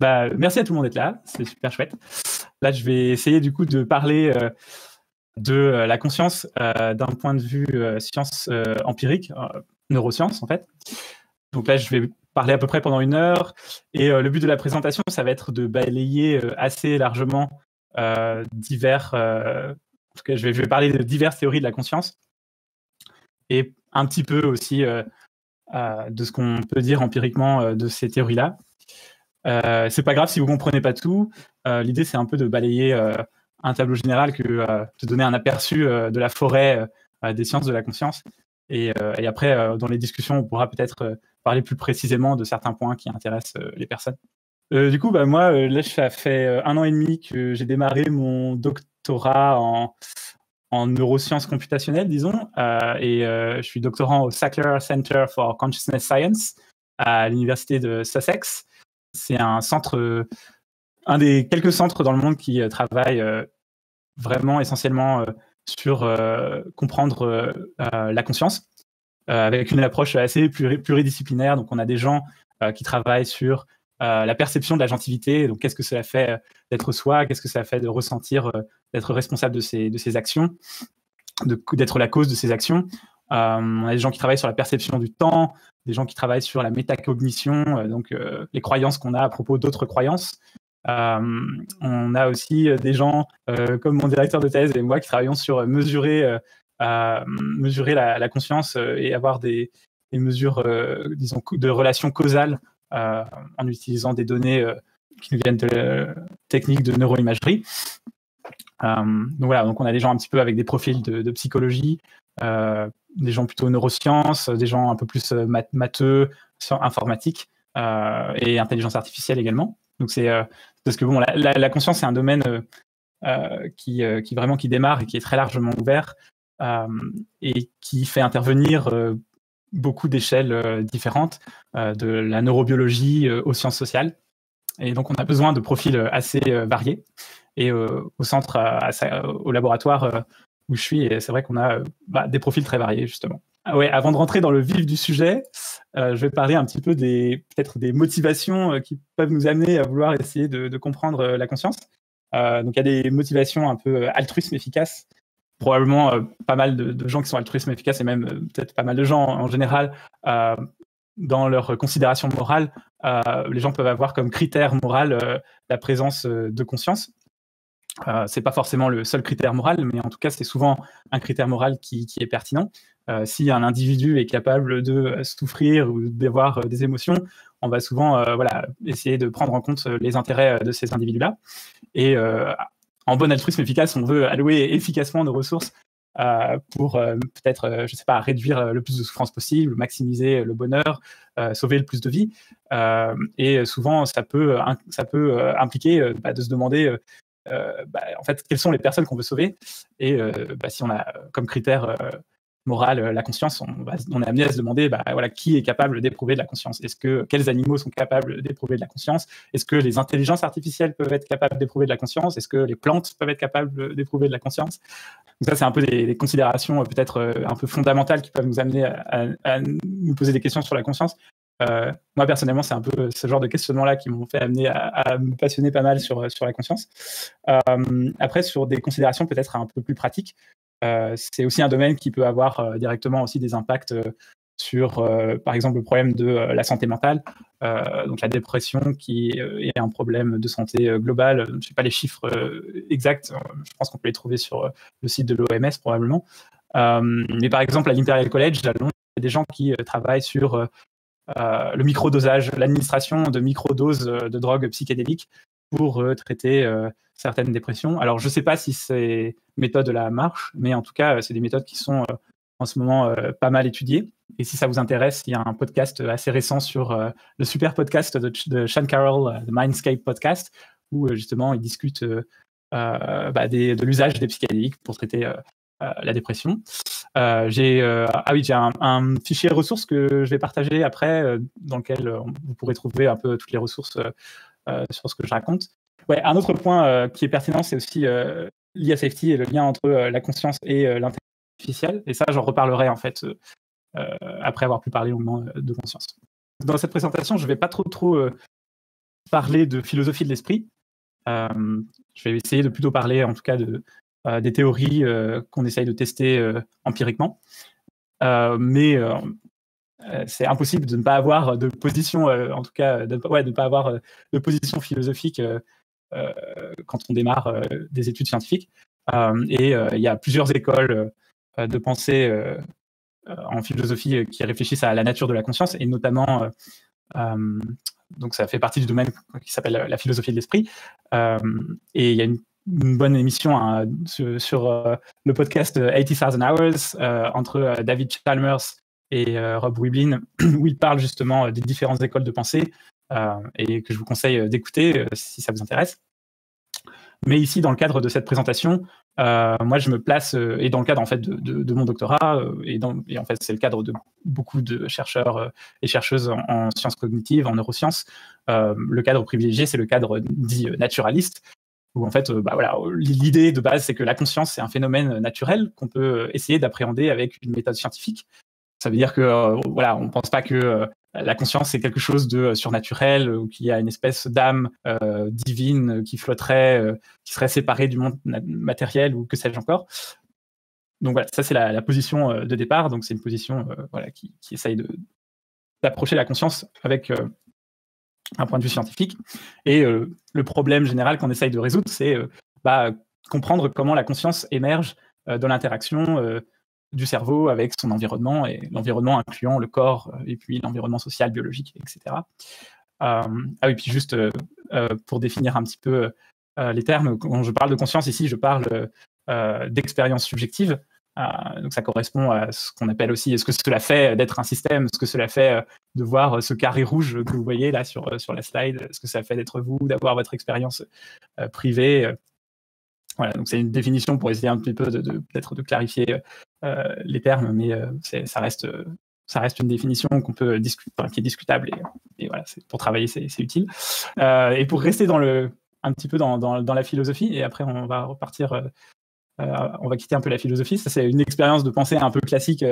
Merci à tout le monde d'être là, c'est super chouette. Là, je vais essayer du coup de parler de la conscience d'un point de vue science empirique, neurosciences en fait. Donc là, je vais parler à peu près pendant 1 heure et le but de la présentation, ça va être de balayer assez largement divers... en tout cas, je vais parler de diverses théories de la conscience et un petit peu aussi de ce qu'on peut dire empiriquement de ces théories-là. C'est pas grave si vous comprenez pas tout. L'idée, c'est un peu de balayer un tableau général, de donner un aperçu de la forêt des sciences de la conscience. Et après, dans les discussions, on pourra peut-être parler plus précisément de certains points qui intéressent les personnes. Du coup, moi, là, ça fait 1 an et demi que j'ai démarré mon doctorat en neurosciences computationnelles, disons, et je suis doctorant au Sackler Center for Consciousness Science à l'université de Sussex. C'est un centre, un des quelques centres dans le monde qui travaille vraiment essentiellement sur comprendre la conscience, avec une approche assez pluridisciplinaire. Donc, on a des gens qui travaillent sur la perception de l'agentivité. Donc, qu'est-ce que cela fait d'être soi? Qu'est-ce que ça fait de ressentir, d'être responsable de ses actions, d'être la cause de ses actions? On a des gens qui travaillent sur la perception du temps, des gens qui travaillent sur la métacognition, donc les croyances qu'on a à propos d'autres croyances. On a aussi des gens comme mon directeur de thèse et moi qui travaillons sur mesurer la conscience et avoir des mesures, disons, de relations causales en utilisant des données qui nous viennent de techniques de neuroimagerie. Donc voilà, donc on a des gens un petit peu avec des profils de psychologie, des gens plutôt neurosciences, des gens un peu plus matheux, informatique et intelligence artificielle également. Donc c'est parce que bon, la conscience c'est un domaine qui vraiment qui démarre et qui est très largement ouvert et qui fait intervenir beaucoup d'échelles différentes, de la neurobiologie aux sciences sociales. Et donc on a besoin de profils assez variés. Et au centre, au laboratoire où je suis, c'est vrai qu'on a des profils très variés, justement. Ouais, avant de rentrer dans le vif du sujet, je vais parler un petit peu peut-être des motivations qui peuvent nous amener à vouloir essayer de comprendre la conscience. Donc, il y a des motivations un peu altruisme efficace. Probablement pas mal de gens qui sont altruisme efficaces et même peut-être pas mal de gens en général dans leur considération morale, les gens peuvent avoir comme critère moral la présence de conscience. C'est pas forcément le seul critère moral, mais en tout cas, c'est souvent un critère moral qui est pertinent. Si un individu est capable de souffrir ou d'avoir des émotions, on va souvent essayer de prendre en compte les intérêts de ces individus-là. Et en bon altruisme efficace, on veut allouer efficacement nos ressources pour peut-être, je sais pas, réduire le plus de souffrance possible, maximiser le bonheur, sauver le plus de vies. Et souvent, ça peut impliquer de se demander en fait, quelles sont les personnes qu'on veut sauver? Et si on a comme critère moral la conscience, on est amené à se demander qui est capable d'éprouver de la conscience? Quels animaux sont capables d'éprouver de la conscience? Est-ce que les intelligences artificielles peuvent être capables d'éprouver de la conscience? Est-ce que les plantes peuvent être capables d'éprouver de la conscience? Donc ça, c'est un peu des considérations peut-être un peu fondamentales qui peuvent nous amener à nous poser des questions sur la conscience. Moi, personnellement, c'est un peu ce genre de questionnements-là qui m'ont fait amener à me passionner pas mal sur la conscience. Après, sur des considérations peut-être un peu plus pratiques, c'est aussi un domaine qui peut avoir directement aussi des impacts sur, par exemple, le problème de la santé mentale, donc la dépression qui est un problème de santé globale. Je ne sais pas les chiffres exacts, je pense qu'on peut les trouver sur le site de l'OMS probablement. Mais par exemple, à l'Imperial College à Londres, il y a des gens qui travaillent sur le microdosage, l'administration de microdoses de drogues psychédéliques pour traiter certaines dépressions. Alors, je ne sais pas si ces méthodes-là marchent, mais en tout cas, c'est des méthodes qui sont en ce moment pas mal étudiées. Et si ça vous intéresse, il y a un podcast assez récent sur le super podcast de Sean Carroll, The Mindscape Podcast, où justement, il discute de l'usage des psychédéliques pour traiter la dépression. J'ai un fichier ressources que je vais partager après, dans lequel vous pourrez trouver un peu toutes les ressources sur ce que je raconte. Ouais, un autre point qui est pertinent, c'est aussi l'IA-safety et le lien entre la conscience et l'intelligence artificielle. Et ça, j'en reparlerai en fait après avoir pu parler longuement de conscience. Dans cette présentation, je ne vais pas trop parler de philosophie de l'esprit. Je vais essayer de plutôt parler, en tout cas, des théories qu'on essaye de tester empiriquement. Mais c'est impossible de ne pas avoir de position, en tout cas, de ne pas avoir de position philosophique quand on démarre des études scientifiques. Et il y a plusieurs écoles de pensée en philosophie qui réfléchissent à la nature de la conscience, et notamment, donc ça fait partie du domaine qui s'appelle la philosophie de l'esprit. Et il y a une bonne émission sur le podcast 80,000 Hours entre David Chalmers et Rob Wiblin, où il parle justement des différentes écoles de pensée, et que je vous conseille d'écouter si ça vous intéresse. Mais ici, dans le cadre de cette présentation, moi, je me place, et dans le cadre en fait de mon doctorat, et en fait, c'est le cadre de beaucoup de chercheurs et chercheuses en sciences cognitives, en neurosciences. Le cadre privilégié, c'est le cadre dit naturaliste, où en fait, voilà, l'idée de base, c'est que la conscience, c'est un phénomène naturel qu'on peut essayer d'appréhender avec une méthode scientifique. Ça veut dire que voilà, on ne pense pas que la conscience c'est quelque chose de surnaturel, ou qu'il y a une espèce d'âme divine qui flotterait, qui serait séparée du monde matériel, ou que sais-je encore. Donc voilà, ça c'est la position de départ. Donc c'est une position voilà, qui essaye d'approcher la conscience avec un point de vue scientifique. Et le problème général qu'on essaye de résoudre, c'est comprendre comment la conscience émerge de l'interaction du cerveau avec son environnement, et l'environnement incluant le corps, et puis l'environnement social, biologique, etc. Oui, puis juste pour définir un petit peu les termes, quand je parle de conscience ici, je parle d'expérience subjective. Donc ça correspond à ce qu'on appelle aussi ce que cela fait d'être un système, ce que cela fait de voir ce carré rouge que vous voyez là sur la slide, ce que ça fait d'être vous, d'avoir votre expérience privée. Voilà, donc c'est une définition pour essayer un petit peu peut-être de clarifier les termes, mais ça reste une définition qu'on peut qui est discutable, et voilà, pour travailler, c'est utile. Et pour rester un petit peu dans la philosophie, et après on va repartir, on va quitter un peu la philosophie. Ça, c'est une expérience de pensée un peu classique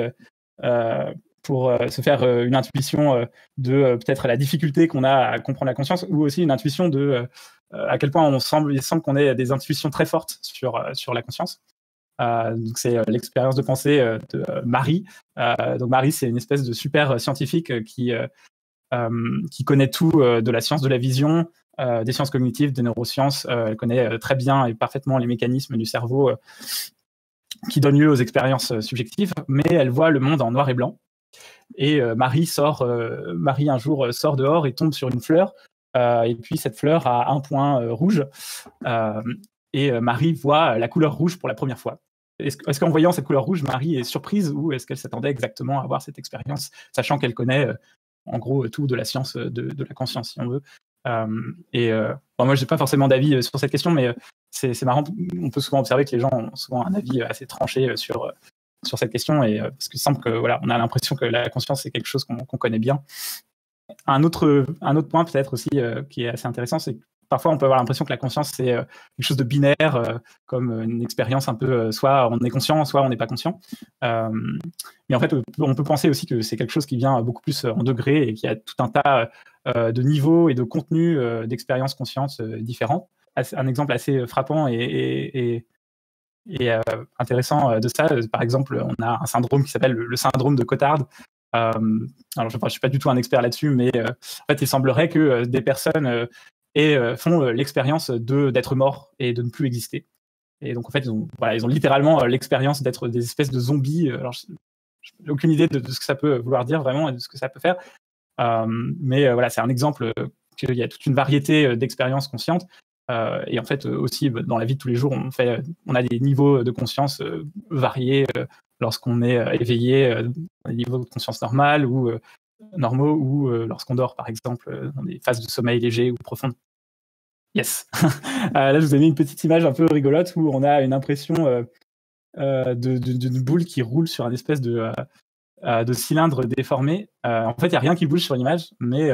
pour se faire une intuition de peut-être la difficulté qu'on a à comprendre la conscience, ou aussi une intuition de à quel point il semble qu'on ait des intuitions très fortes sur la conscience. Donc c'est l'expérience de pensée de Marie. Donc Marie, c'est une espèce de super scientifique qui connaît tout de la science de la vision, des sciences cognitives, des neurosciences. Elle connaît très bien et parfaitement les mécanismes du cerveau qui donnent lieu aux expériences subjectives, mais elle voit le monde en noir et blanc. Et Marie un jour sort dehors et tombe sur une fleur, et puis cette fleur a un point rouge, et Marie voit la couleur rouge pour la première fois. Est-ce qu'en voyant cette couleur rouge, Marie est surprise, ou est-ce qu'elle s'attendait exactement à avoir cette expérience, sachant qu'elle connaît en gros tout de la science de la conscience, si on veut. Moi, je n'ai pas forcément d'avis sur cette question, mais c'est marrant. On peut souvent observer que les gens ont souvent un avis assez tranché sur cette question, et parce qu'il semble que voilà, on a l'impression que la conscience c'est quelque chose qu'on connaît bien. Un autre point peut-être aussi qui est assez intéressant, c'est que parfois on peut avoir l'impression que la conscience c'est quelque chose de binaire, comme une expérience un peu soit on est conscient, soit on n'est pas conscient. Mais en fait, on peut penser aussi que c'est quelque chose qui vient beaucoup plus en degrés, et qu'il y a tout un tas de niveaux et de contenus d'expériences conscientes différents. Un exemple assez frappant et intéressant de ça, par exemple, on a un syndrome qui s'appelle le syndrome de Cotard. Alors, je ne suis pas du tout un expert là-dessus, mais en fait, il semblerait que des personnes font l'expérience d'être morts et de ne plus exister. Et donc, en fait, ils ont littéralement l'expérience d'être des espèces de zombies. Alors, je n'ai aucune idée de ce que ça peut vouloir dire vraiment, et de ce que ça peut faire. Mais voilà, c'est un exemple qu'il y a toute une variété d'expériences conscientes. Et en fait, aussi, dans la vie de tous les jours, on a des niveaux de conscience variés lorsqu'on est éveillé, des niveaux de conscience normale ou normaux, ou lorsqu'on dort, par exemple, dans des phases de sommeil léger ou profondes. Yes. Là, je vous ai mis une petite image un peu rigolote où on a une impression d'une boule qui roule sur une espèce de cylindre déformé. En fait, il n'y a rien qui bouge sur l'image, mais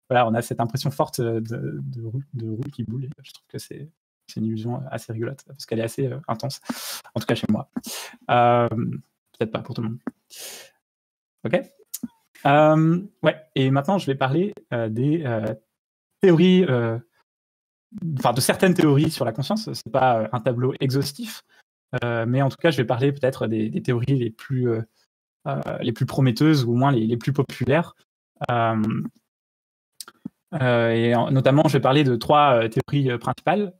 voilà, on a cette impression forte de roule qui boule. Et je trouve que c'est une illusion assez rigolote, parce qu'elle est assez intense, en tout cas chez moi. Peut-être pas pour tout le monde. Ok. Ouais. Et maintenant, je vais parler des théories, de certaines théories sur la conscience. C'est pas un tableau exhaustif, mais en tout cas, je vais parler peut-être des théories les plus prometteuses, ou au moins les plus populaires. Notamment, je vais parler de 3 théories principales.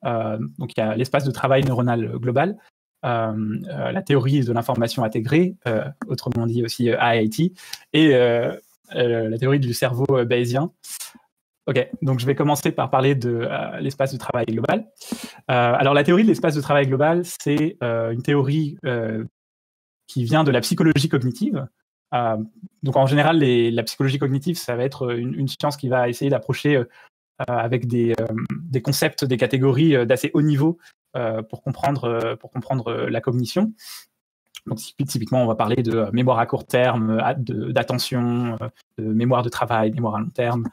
Donc, il y a l'espace de travail neuronal global, la théorie de l'information intégrée, autrement dit aussi IIT, et la théorie du cerveau bayésien. Ok, donc je vais commencer par parler de l'espace de travail global. Alors, la théorie de l'espace de travail global, c'est une théorie qui vient de la psychologie cognitive. Donc, en général, la psychologie cognitive, ça va être une science qui va essayer d'approcher avec des concepts, des catégories d'assez haut niveau pour comprendre la cognition. Donc, typiquement, on va parler de mémoire à court terme, d'attention, de mémoire de travail, mémoire à long terme,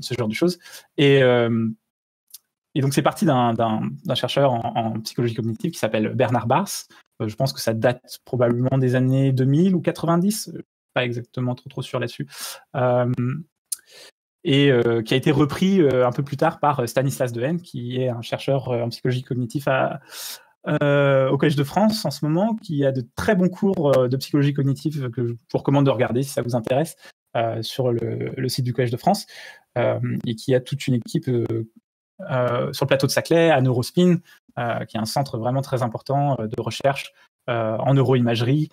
ce genre de choses. Et donc, c'est parti d'un chercheur en psychologie cognitive qui s'appelle Bernard Baars. Je pense que ça date probablement des années 2000 ou 90, pas exactement trop sûr là-dessus. Et qui a été repris un peu plus tard par Stanislas Dehaene, qui est un chercheur en psychologie cognitive au Collège de France en ce moment, qui a de très bons cours de psychologie cognitive que je vous recommande de regarder si ça vous intéresse, sur le site du Collège de France, et qui a toute une équipe sur le plateau de Saclay, à Neurospin, qui est un centre vraiment très important de recherche en neuroimagerie,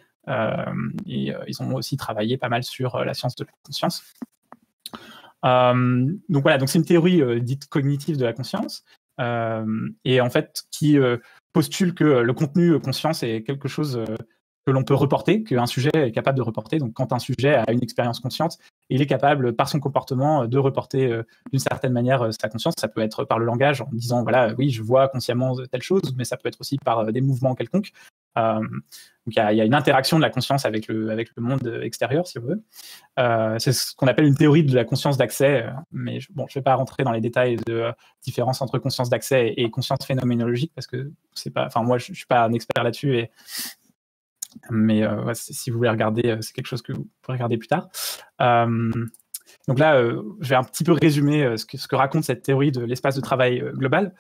et ils ont aussi travaillé pas mal sur la science de la conscience. Donc voilà, donc c'est une théorie dite cognitive de la conscience, et en fait qui postule que le contenu conscience est quelque chose que l'on peut reporter, qu'un sujet est capable de reporter. Donc quand un sujet a une expérience consciente, il est capable, par son comportement, de reporter d'une certaine manière sa conscience. Ça peut être par le langage, en disant, voilà, oui, je vois consciemment telle chose, mais ça peut être aussi par des mouvements quelconques. Donc il y a une interaction de la conscience avec le monde extérieur, si on veut. C'est ce qu'on appelle une théorie de la conscience d'accès, mais je ne vais pas rentrer dans les détails de différence entre conscience d'accès et conscience phénoménologique, parce que c'est pas, moi je suis pas un expert là-dessus, mais si vous voulez regarder, c'est quelque chose que vous pourrez regarder plus tard. Donc là, je vais un petit peu résumer ce que raconte cette théorie de l'espace de travail global.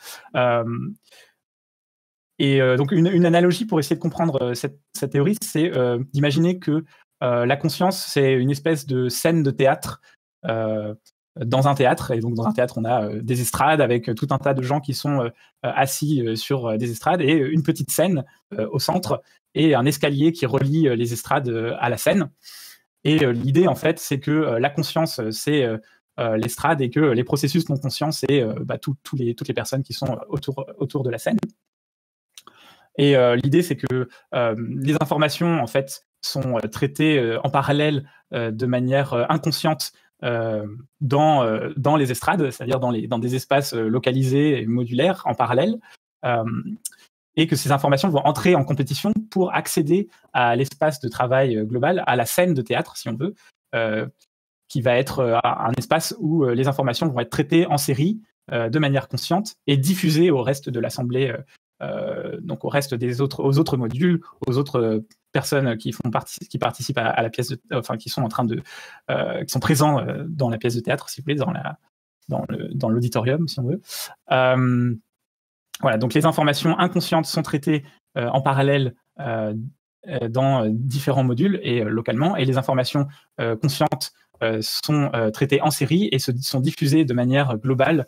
Donc une analogie pour essayer de comprendre cette théorie, c'est d'imaginer que la conscience, c'est une espèce de scène de théâtre dans un théâtre. Et donc dans un théâtre, on a des estrades avec tout un tas de gens qui sont assis sur des estrades, et une petite scène au centre, et un escalier qui relie les estrades à la scène. Et l'idée, en fait, c'est que la conscience, c'est l'estrade, et que les processus non conscients, c'est toutes les personnes qui sont autour de la scène. Et l'idée, c'est que les informations, en fait, sont traitées en parallèle de manière inconsciente dans les estrades, c'est-à-dire dans des espaces localisés et modulaires en parallèle, et que ces informations vont entrer en compétition pour accéder à l'espace de travail global, à la scène de théâtre, si on veut, qui va être un espace où les informations vont être traitées en série de manière consciente et diffusées au reste de l'assemblée, donc au reste aux autres modules, aux autres personnes qui participent à la pièce, qui sont qui sont présents dans la pièce de théâtre, si vous voulez, dans l'auditorium, si on veut. Voilà, donc les informations inconscientes sont traitées en parallèle dans différents modules et localement, et les informations conscientes sont traitées en série et sont diffusées de manière globale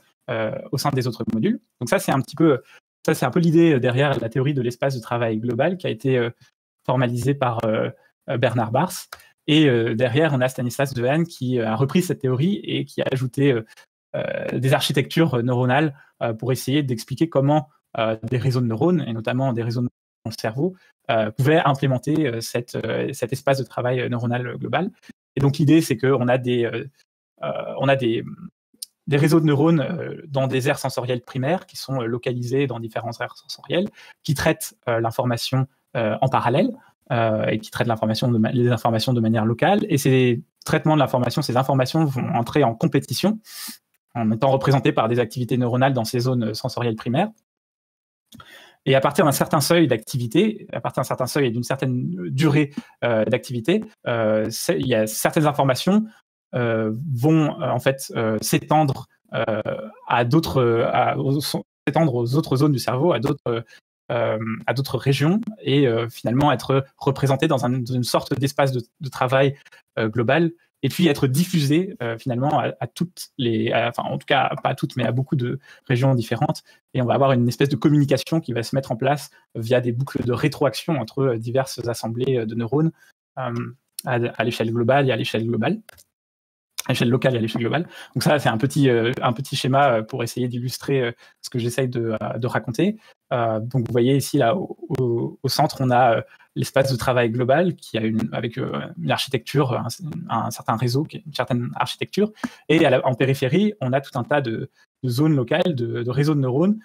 au sein des autres modules. Donc ça, c'est un peu l'idée derrière la théorie de l'espace de travail global qui a été formalisée par Bernard Baars. Et derrière, on a Stanislas Dehaene qui a repris cette théorie et qui a ajouté des architectures neuronales pour essayer d'expliquer comment des réseaux de neurones, et notamment des réseaux de neurones dans le cerveau, pouvaient implémenter cet espace de travail neuronal global. Et donc l'idée, c'est qu'on a des réseaux de neurones dans des aires sensorielles primaires qui sont localisés dans différents aires sensorielles, qui traitent l'information en parallèle et qui traitent les informations de manière locale. Et ces traitements de l'information, ces informations vont entrer en compétition en étant représentées par des activités neuronales dans ces zones sensorielles primaires. Et à partir d'un certain seuil d'activité, à partir d'un certain seuil et d'une certaine durée d'activité, il y a certaines informations vont en fait s'étendre s'étendre aux autres zones du cerveau, à d'autres régions, et finalement être représenté dans une sorte d'espace de travail global, et puis être diffusé finalement à toutes enfin en tout cas pas à toutes, mais à beaucoup de régions différentes. Et on va avoir une espèce de communication qui va se mettre en place via des boucles de rétroaction entre diverses assemblées de neurones à l'échelle globale et à l'échelle locale et à l'échelle globale. Donc ça, c'est un petit schéma pour essayer d'illustrer ce que j'essaye de raconter. Donc vous voyez ici, là, au centre, on a l'espace de travail global qui a avec une architecture, un certain réseau, une certaine architecture. Et en périphérie, on a tout un tas de zones locales, de réseaux de neurones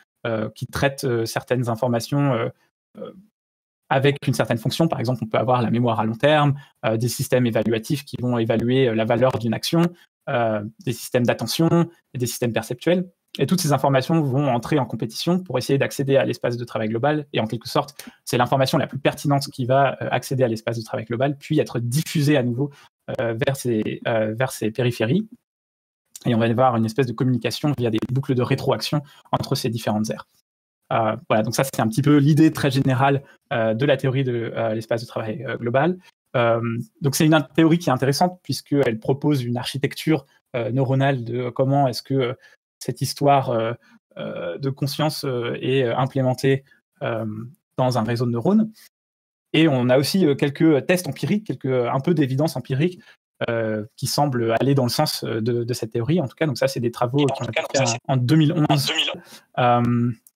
qui traitent certaines informations avec une certaine fonction. Par exemple, on peut avoir la mémoire à long terme, des systèmes évaluatifs qui vont évaluer la valeur d'une action, des systèmes d'attention et des systèmes perceptuels. Et toutes ces informations vont entrer en compétition pour essayer d'accéder à l'espace de travail global. Et en quelque sorte, c'est l'information la plus pertinente qui va accéder à l'espace de travail global, puis être diffusée à nouveau vers ces périphéries. Et on va avoir une espèce de communication via des boucles de rétroaction entre ces différentes aires. Voilà, donc ça, c'est un petit peu l'idée très générale de la théorie de l'espace de travail global. Donc c'est une théorie qui est intéressante puisqu'elle propose une architecture neuronale de comment est-ce que cette histoire de conscience est implémentée dans un réseau de neurones. Et on a aussi quelques tests empiriques, un peu d'évidence empirique qui semblent aller dans le sens de cette théorie, en tout cas. Donc ça, c'est des travaux qui ont été faits en 2011.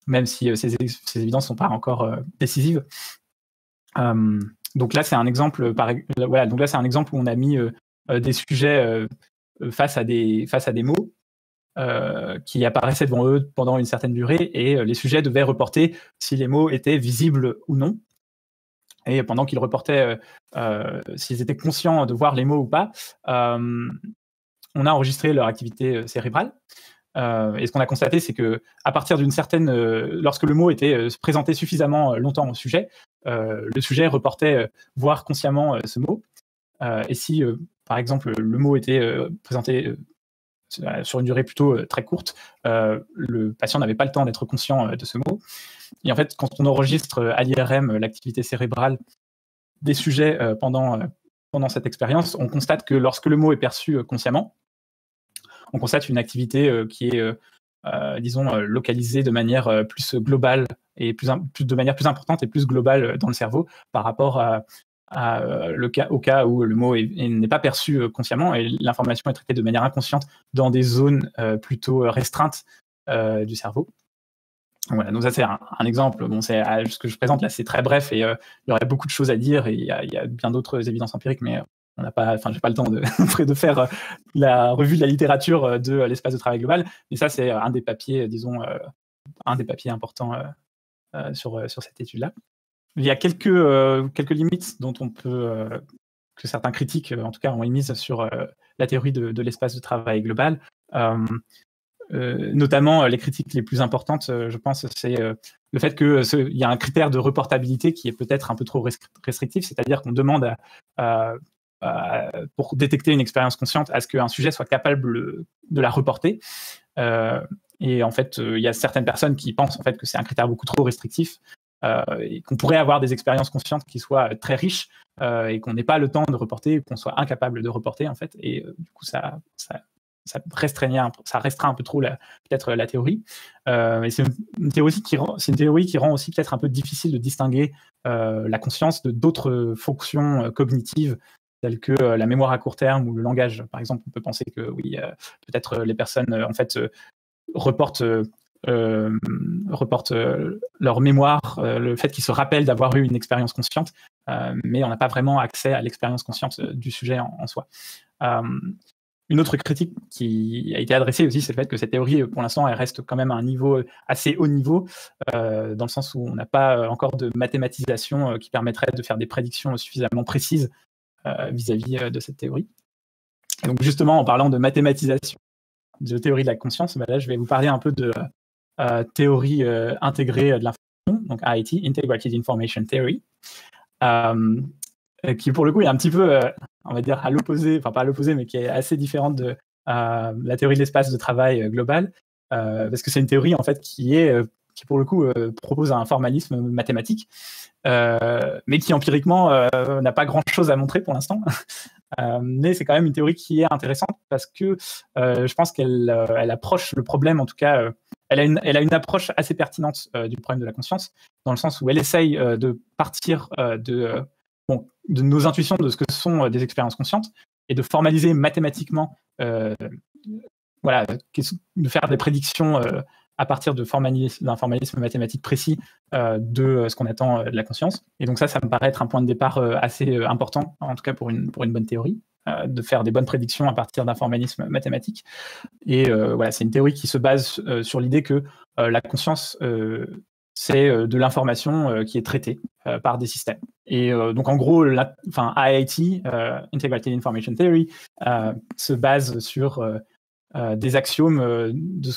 Même si ces évidences ne sont pas encore décisives. Donc là, c'est un exemple. Donc là, c'est un exemple où on a mis des sujets face à des mots qui apparaissaient devant eux pendant une certaine durée, et les sujets devaient reporter si les mots étaient visibles ou non. Et pendant qu'ils reportaient s'ils étaient conscients de voir les mots ou pas, on a enregistré leur activité cérébrale. Et ce qu'on a constaté, c'est que à partir d'une certaine, lorsque le mot était présenté suffisamment longtemps au sujet, le sujet reportait voir consciemment ce mot. Et si, par exemple, le mot était présenté sur une durée plutôt très courte, le patient n'avait pas le temps d'être conscient de ce mot. Et en fait, quand on enregistre à l'IRM l'activité cérébrale des sujets pendant cette expérience, on constate que lorsque le mot est perçu consciemment, on constate une activité qui est, disons, localisée de manière plus globale et de manière plus importante et plus globale dans le cerveau par rapport au cas où le mot n'est pas perçu consciemment et l'information est traitée de manière inconsciente dans des zones plutôt restreintes du cerveau. Voilà, donc ça c'est un exemple. Bon, ce que je présente là, c'est très bref et il y aurait beaucoup de choses à dire et il y a bien d'autres évidences empiriques, mais j'ai pas le temps de faire la revue de la littérature de l'espace de travail global. Mais ça, c'est un des papiers, disons, un des papiers importants sur cette étude-là. Il y a quelques limites dont que certains critiques, en tout cas, ont émises sur la théorie de l'espace de travail global. Notamment, les critiques les plus importantes, je pense, c'est le fait qu'il y a un critère de reportabilité qui est peut-être un peu trop restrictif, c'est-à-dire qu'on demande pour détecter une expérience consciente à ce qu'un sujet soit capable de la reporter. Et en fait, il y a certaines personnes qui pensent en fait, que c'est un critère beaucoup trop restrictif et qu'on pourrait avoir des expériences conscientes qui soient très riches et qu'on n'ait pas le temps de reporter, qu'on soit incapable de reporter, en fait. Et du coup, ça restreint un peu trop peut-être la théorie. Et c'est une théorie qui rend aussi peut-être un peu difficile de distinguer la conscience de d'autres fonctions cognitives telles que la mémoire à court terme ou le langage. Par exemple, on peut penser que oui, peut-être les personnes en fait reportent leur mémoire, le fait qu'ils se rappellent d'avoir eu une expérience consciente, mais on n'a pas vraiment accès à l'expérience consciente du sujet en soi. Une autre critique qui a été adressée aussi, c'est le fait que cette théorie, pour l'instant, elle reste quand même à un niveau assez haut niveau, dans le sens où on n'a pas encore de mathématisation qui permettrait de faire des prédictions suffisamment précises vis-à-vis de cette théorie. Et donc justement, en parlant de mathématisation de théorie de la conscience, là, je vais vous parler un peu de théorie intégrée de l'information, donc IIT, Integrated Information Theory, qui pour le coup est un petit peu, on va dire, à l'opposé, enfin pas à l'opposé, mais qui est assez différente de la théorie de l'espace de travail global, parce que c'est une théorie en fait qui pour le coup propose un formalisme mathématique, mais qui empiriquement n'a pas grand-chose à montrer pour l'instant. Mais c'est quand même une théorie qui est intéressante parce que je pense qu'elle approche le problème, en tout cas, elle a une approche assez pertinente du problème de la conscience, dans le sens où elle essaye de partir de nos intuitions de ce que sont des expériences conscientes et de formaliser mathématiquement, voilà, de faire des prédictions à partir d'un formalisme mathématique précis de ce qu'on attend de la conscience. Et donc ça me paraît être un point de départ assez important, en tout cas pour une bonne théorie, de faire des bonnes prédictions à partir d'un formalisme mathématique. Et voilà, c'est une théorie qui se base sur l'idée que la conscience, c'est de l'information qui est traitée par des systèmes. Et donc en gros, IIT, Integrated Information Theory, se base sur des axiomes de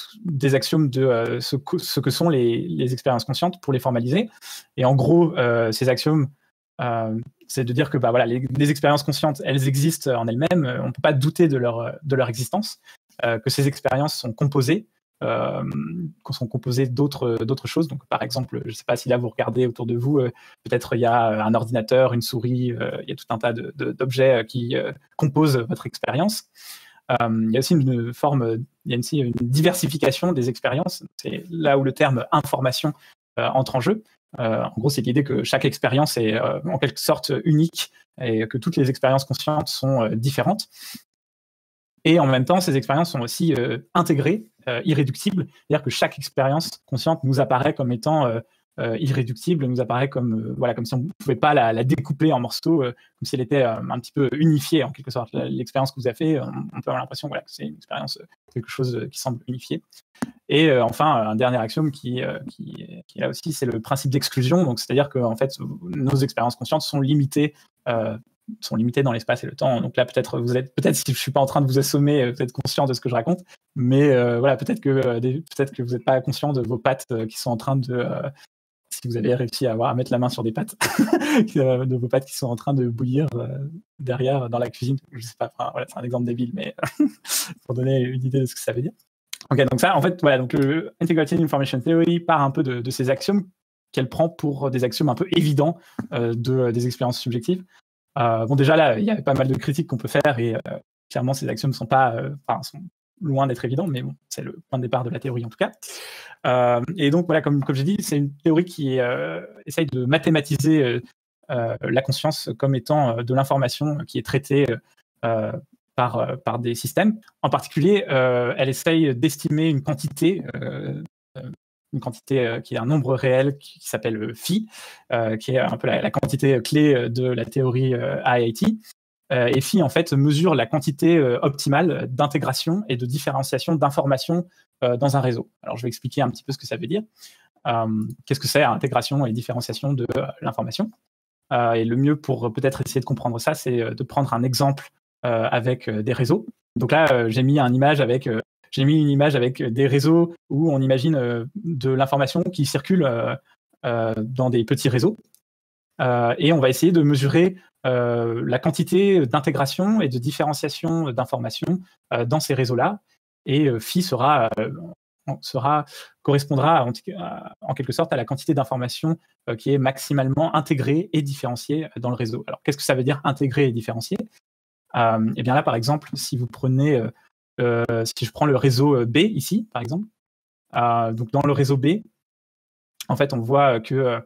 ce que sont les expériences conscientes pour les formaliser. Et en gros, ces axiomes, c'est de dire que voilà, les expériences conscientes, elles existent en elles-mêmes, on ne peut pas douter de leur existence, que ces expériences sont composées, d'autres choses. Donc, par exemple, je ne sais pas si là vous regardez autour de vous, peut-être il y a un ordinateur, une souris, il y a tout un tas d'objets qui composent votre expérience. Il y a aussi une diversification des expériences. C'est là où le terme information entre en jeu. En gros, c'est l'idée que chaque expérience est en quelque sorte unique et que toutes les expériences conscientes sont différentes. Et en même temps, ces expériences sont aussi intégrées, irréductibles. C'est-à-dire que chaque expérience consciente nous apparaît comme étant irréductible, nous apparaît comme si on ne pouvait pas la découper en morceaux, comme si elle était un petit peu unifiée en quelque sorte. L'expérience que vous avez fait, on peut avoir l'impression que c'est une expérience, quelque chose qui semble unifié. Et enfin, un dernier axiome qui est là aussi, c'est le principe d'exclusion. Donc, c'est-à-dire que en fait, nos expériences conscientes sont limitées dans l'espace et le temps. Donc là, peut-être si je suis pas en train de vous assommer, vous êtes conscient de ce que je raconte, mais voilà, peut-être que vous n'êtes pas conscient de vos pattes qui sont en train de si vous avez réussi à mettre la main sur des pattes, de vos pattes qui sont en train de bouillir derrière dans la cuisine. Je sais pas, voilà, c'est un exemple débile, mais pour donner une idée de ce que ça veut dire. Ok, donc ça, en fait, voilà, donc le Integrated Information Theory part un peu de ces axiomes qu'elle prend pour des axiomes un peu évidents des expériences subjectives. Bon, déjà là, il y a pas mal de critiques qu'on peut faire et clairement, ces axiomes sont loin d'être évidents, mais bon, c'est le point de départ de la théorie en tout cas. Et donc voilà, comme j'ai dit, c'est une théorie qui essaye de mathématiser la conscience comme étant de l'information qui est traitée par des systèmes. En particulier, elle essaye d'estimer une quantité qui est un nombre réel qui s'appelle phi, qui est un peu la quantité clé de la théorie IIT. Et phi, en fait, mesure la quantité optimale d'intégration et de différenciation d'informations dans un réseau. Alors, je vais expliquer un petit peu ce que ça veut dire. Qu'est-ce que c'est intégration et différenciation de l'information? Et le mieux pour peut-être essayer de comprendre ça, c'est de prendre un exemple avec des réseaux. Donc là, j'ai mis une image avec des réseaux où on imagine de l'information qui circule dans des petits réseaux. Et on va essayer de mesurer la quantité d'intégration et de différenciation d'informations dans ces réseaux-là. Et phi correspondra en quelque sorte à la quantité d'informations qui est maximalement intégrée et différenciée dans le réseau. Alors, qu'est-ce que ça veut dire intégrer et différencier? Eh bien là, par exemple, si vous prenez, si je prends le réseau B ici, par exemple, donc dans le réseau B, en fait, on voit que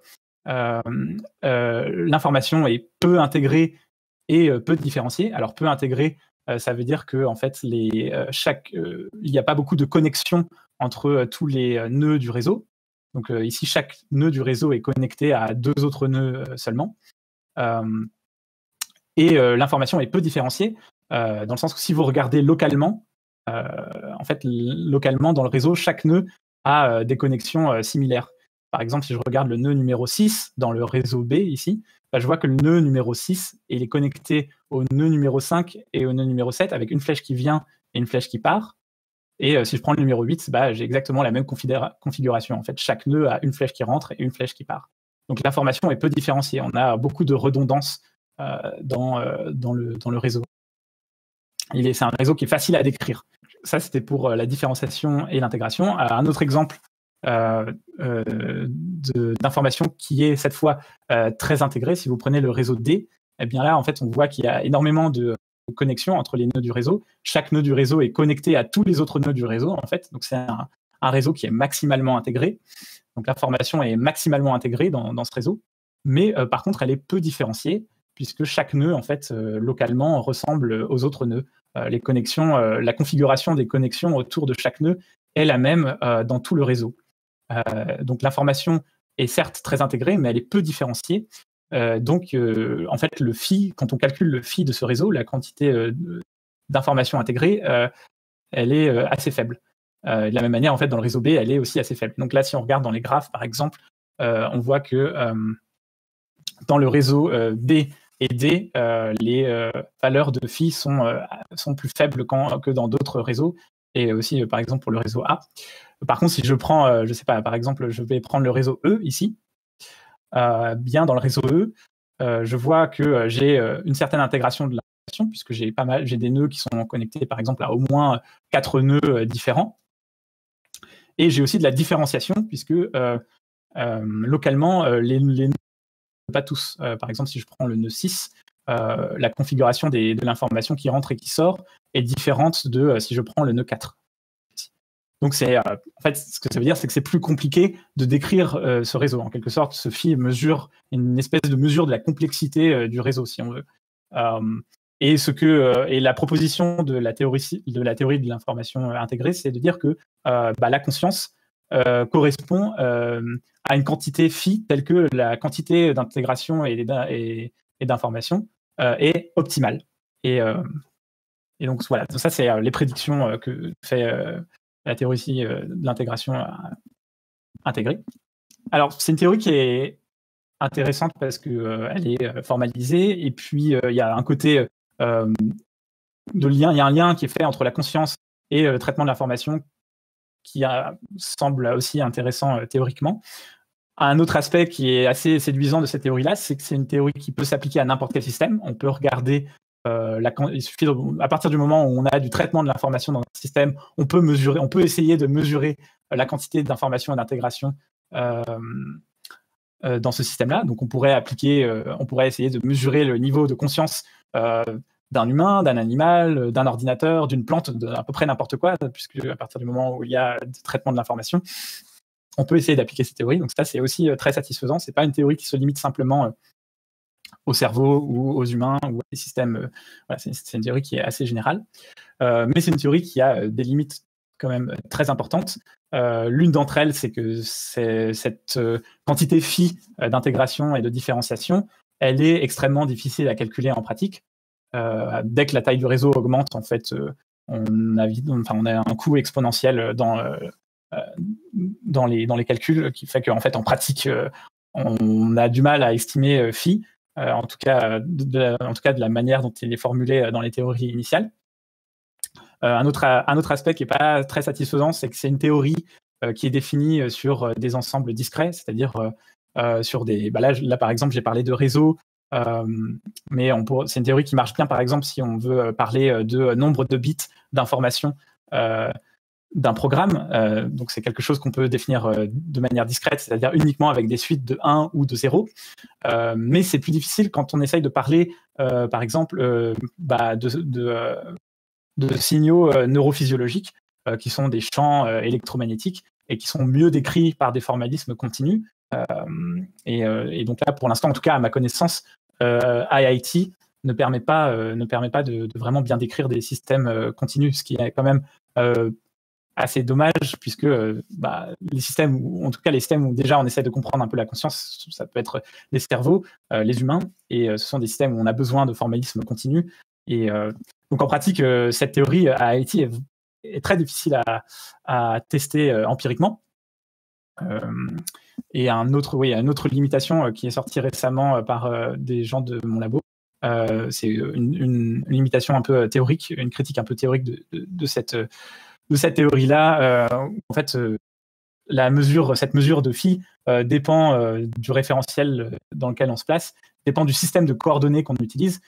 l'information est peu intégrée et peu différenciée. Alors, peu intégrée, ça veut dire que en fait, il n'y a pas beaucoup de connexion entre tous les nœuds du réseau. Donc ici, chaque nœud du réseau est connecté à 2 autres nœuds seulement. Et l'information est peu différenciée, dans le sens que si vous regardez localement, en fait, localement dans le réseau, chaque nœud a des connexions similaires. Par exemple, si je regarde le nœud numéro 6 dans le réseau B ici, je vois que le nœud numéro 6 il est connecté au nœud numéro 5 et au nœud numéro 7 avec une flèche qui vient et une flèche qui part. Et si je prends le numéro 8, j'ai exactement la même configuration. En fait, chaque nœud a une flèche qui rentre et une flèche qui part. Donc l'information est peu différenciée. On a beaucoup de redondance dans le réseau. C'est un réseau qui est facile à décrire. Ça, c'était pour la différenciation et l'intégration. Un autre exemple d'information qui est cette fois très intégré, si vous prenez le réseau D, eh bien là, en fait, on voit qu'il y a énormément de connexions entre les nœuds du réseau. Chaque nœud du réseau est connecté à tous les autres nœuds du réseau, en fait. Donc, c'est un réseau qui est maximalement intégré. Donc, l'information est maximalement intégrée dans ce réseau. Mais par contre, elle est peu différenciée, puisque chaque nœud, en fait, localement, ressemble aux autres nœuds. Les connexions, la configuration des connexions autour de chaque nœud est la même dans tout le réseau. Donc l'information est certes très intégrée, mais elle est peu différenciée. Donc en fait, le phi, quand on calcule le phi de ce réseau, la quantité d'informations intégrées, elle est assez faible. De la même manière, en fait, dans le réseau B, elle est aussi assez faible. Donc là, si on regarde dans les graphes, par exemple, on voit que dans le réseau B et D, les valeurs de phi sont plus faibles que dans d'autres réseaux, et aussi, par exemple, pour le réseau A. Par contre, si je prends, je sais pas, par exemple, je vais prendre le réseau E ici, bien dans le réseau E, je vois que j'ai une certaine intégration de l'information, puisque j'ai des nœuds qui sont connectés, par exemple, à au moins 4 nœuds différents. Et j'ai aussi de la différenciation, puisque localement, les nœuds, pas tous. Par exemple, si je prends le nœud 6, la configuration de l'information qui rentre et qui sort est différente de si je prends le nœud 4. Donc, en fait, ce que ça veut dire, c'est que c'est plus compliqué de décrire ce réseau. En quelque sorte, ce phi mesure une espèce de mesure de la complexité du réseau, si on veut. Et la proposition de la théorie de l'information intégrée, c'est de dire que la conscience correspond à une quantité phi telle que la quantité d'intégration et d'information est optimale. Et donc, voilà, ça, c'est les prédictions que fait la théorie de l'intégration intégrée. Alors, c'est une théorie qui est intéressante parce qu'elle est formalisée, et puis il y a un côté de lien, il y a un lien qui est fait entre la conscience et le traitement de l'information qui semble aussi intéressant théoriquement. Un autre aspect qui est assez séduisant de cette théorie-là, c'est que c'est une théorie qui peut s'appliquer à n'importe quel système. On peut regarder il suffit à partir du moment où on a du traitement de l'information dans un système, on peut essayer de mesurer la quantité d'information et d'intégration dans ce système-là. Donc on pourrait essayer de mesurer le niveau de conscience d'un humain, d'un animal, d'un ordinateur, d'une plante, à peu près n'importe quoi, puisque à partir du moment où il y a du traitement de l'information, on peut essayer d'appliquer cette théorie. Donc ça, c'est aussi très satisfaisant. C'est pas une théorie qui se limite simplement au cerveau ou aux humains ou à des systèmes. Voilà, c'est une théorie qui est assez générale. Mais c'est une théorie qui a des limites quand même très importantes. L'une d'entre elles, c'est que cette quantité phi d'intégration et de différenciation, elle est extrêmement difficile à calculer en pratique. Dès que la taille du réseau augmente, en fait, on a un coût exponentiel dans les calculs, qui fait qu'en fait, en pratique, on a du mal à estimer phi, en tout cas de la manière dont il est formulé dans les théories initiales. Un autre aspect qui n'est pas très satisfaisant, c'est que c'est une théorie qui est définie sur des ensembles discrets, c'est-à-dire sur des... Là, par exemple, j'ai parlé de réseaux, mais c'est une théorie qui marche bien, par exemple, si on veut parler de nombre de bits d'information d'un programme. Donc, c'est quelque chose qu'on peut définir de manière discrète, c'est-à-dire uniquement avec des suites de 1 ou de 0. Mais c'est plus difficile quand on essaye de parler, par exemple, de signaux neurophysiologiques, qui sont des champs électromagnétiques et qui sont mieux décrits par des formalismes continus. Et donc là, pour l'instant, en tout cas, à ma connaissance, IIT ne permet pas de vraiment bien décrire des systèmes continus, ce qui est quand même assez dommage, puisque les systèmes, ou en tout cas les systèmes où déjà on essaie de comprendre un peu la conscience, ça peut être les cerveaux, les humains, et ce sont des systèmes où on a besoin de formalisme continu. Et donc en pratique, cette théorie à IIT est très difficile à tester empiriquement. Et une autre limitation qui est sortie récemment par des gens de mon labo, c'est une limitation un peu théorique, une critique un peu théorique de cette théorie-là. En fait, cette mesure de phi dépend du référentiel dans lequel on se place, dépend du système de coordonnées qu'on utilise.